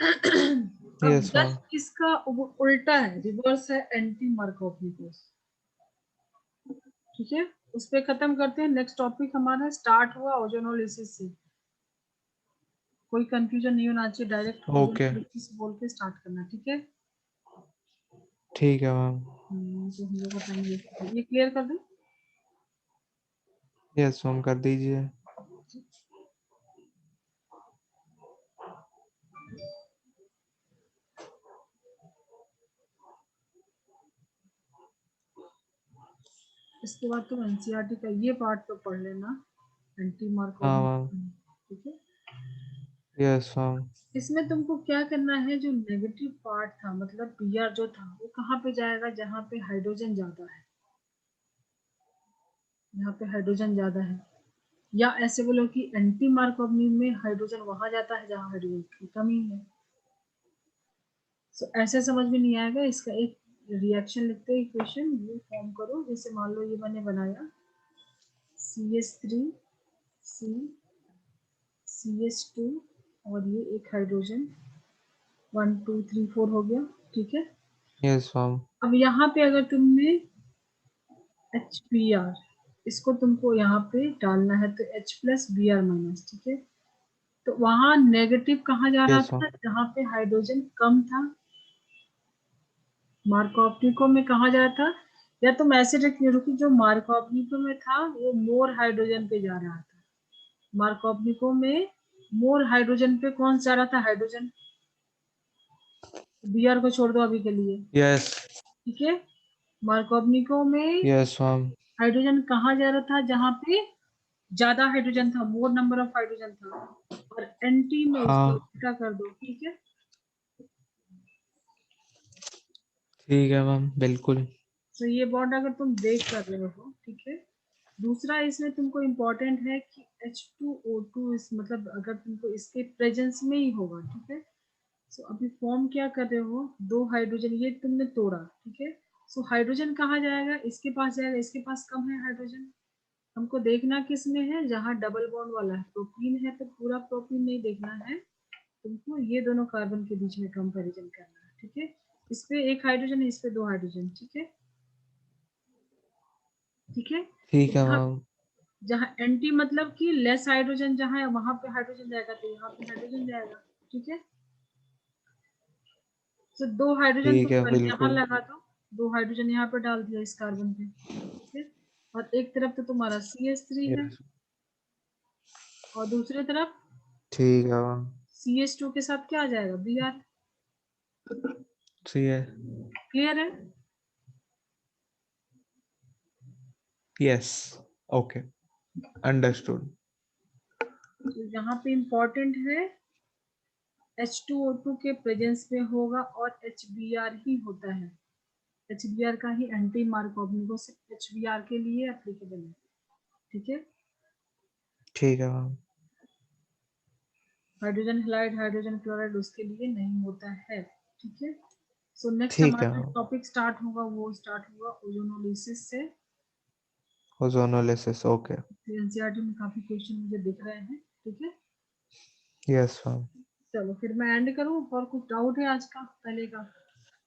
अब यस मैम, जस्ट इसका उल्टा है, रिवर्स है, एंटी मार्कोवनी फोर्स, ठीक है। उस पे खत्म करते हैं, नेक्स्ट टॉपिक हमारा स्टार्ट हुआ ओजोनोलिसिस से। कोई कंफ्यूजन नहीं होना चाहिए, डायरेक्ट ओके, ओजोनोलिसिस बोल के स्टार्ट करना, ठीक है। ठीक है मैम, तो हम लोग का टाइम वेस्ट, ये क्लियर कर दें। यस मैम कर दीजिए। इसके बाद तुम एनसीईआरटी का ये पार्ट तो पढ़ लेना, एंटी हाँ मार्कोवनी, मैम, ठीक है। यस मैम, इसमें तुमको क्या करना है, जो नेगेटिव पार्ट था मतलब Br जो था वो कहाँ पे जाएगा, जहाँ पे हाइड्रोजन ज्यादा है, यहाँ पे हाइड्रोजन ज्यादा है। या ऐसे बोलो कि एंटी मार्कोवनी में हाइड्रोजन वहां जाता है जहाँ हाइड्रोजन की कमी है। सो ऐसे समझ में नहीं आएगा, इसका एक रिएक्शन लिखते हैं, इक्वेशन ये फॉर्म करो, जैसे मान लो ये मैंने बनाया CH3 C CH2 और ये एक हाइड्रोजन, 1 2 3 4 हो गया, ठीक है। यस मैम, अब यहाँ पे अगर तुमने HBr, इसको तुमको यहाँ पे डालना है तो H प्लस Br माइनस, ठीक है। तो वहां नेगेटिव कहाँ जा रहा यस मैम, था, जहाँ पे हाइड्रोजन कम था, मार्कोवनिको में कहाँ जा रहा था, या तुम ऐसे रखिए कि जो मार्कोवनिको में था वो मोर हाइड्रोजन पे जा रहा था, मार्कोवनिको में मोर हाइड्रोजन पे कौन जा रहा था, हाइड्रोजन। Br को छोड़ दो अभी के लिए, यस, ठीक है। मार्कोवनिको में यस मैम। हाइड्रोजन कहाँ जा रहा था, जहाँ पे ज्यादा हाइड्रोजन था, मोर नंबर ऑफ हाइड्रोजन था, और एंटी में इसको हाँ उल्टा कर दो, ठीक है। ठीक है मैम, बिल्कुल। तो ये बॉन्ड अगर तुम देख कर रहे हो, ठीक है। दूसरा इसमें तुमको इम्पोर्टेंट है कि H2O2 इस मतलब अगर तुमको इसके प्रेजेंस में ही होगा, ठीक है। सो अभी फॉर्म क्या कर रहे हो, दो हाइड्रोजन ये तुमने तोड़ा, ठीक है। सो हाइड्रोजन कहाँ जाएगा, इसके पास जाएगा, इसके पास कम है हाइड्रोजन। हमको देखना किस में है, जहाँ डबल बॉन्ड वाला है, प्रोटीन है तो पूरा प्रोटीन नहीं देखना है तुमको, ये दोनों कार्बन के बीच में कंपैरिजन करना है, ठीक है। इस पे एक हाइड्रोजन है, इस पे दो हाइड्रोजन, ठीक है। ठीक है। ठीक है जहाँ मैम। जहाँ एंटी मतलब कि लेस हाइड्रोजन जहाँ है वहां पे हाइड्रोजन जाएगा, तो यहाँ पे हाइड्रोजन जाएगा, ठीक है। तो दो हाइड्रोजन ठीक तुम है पहले यहाँ बिल्कुल। लगा दो, दो हाइड्रोजन यहाँ पे डाल दिया इस कार्बन पे, ठीक है। और एक तरफ तो तुम्हारा CH3 है, यस। और दूसरी तरफ ठीक है मैम। CH2 के साथ क्या आ जाएगा, Br। ठीक है। क्लियर है। यस। Okay, understood. तो यहाँ पे इम्पोर्टेंट है H2O2 के प्रेजेंस में होगा और HBr ही होता है। HBr का ही एंटी मार्कोवनिको सिर्फ HBr के लिए एप्लीकेबल है, ठीक है। ठीक है ma'am. Hydrogen halide, hydrogen chloride उसके लिए नहीं होता है, ठीक है। सो नेक्स्ट ठीक है हमारा मैम। टॉपिक स्टार्ट होगा, वो स्टार्ट होगा ओजोनोलिसिस से। Ozonolysis, okay. एनसीईआरटी में काफी क्वेश्चन मुझे दिख रहे हैं, ठीक है। Yes ma'am. चलो फिर मैं एंड करूँ, और कुछ डाउट है आज का पहले का।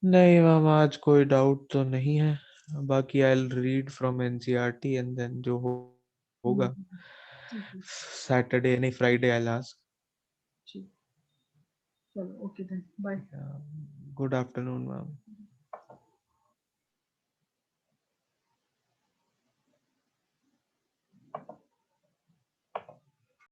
नहीं मैम, आज कोई डाउट तो नहीं है। बाकी I will read from NCERT and then जो होगा ठीक है। सैटरडे नहीं फ्राइडे आई विल आस्क। ठीक, चलो okay then, bye. Good afternoon ma'am.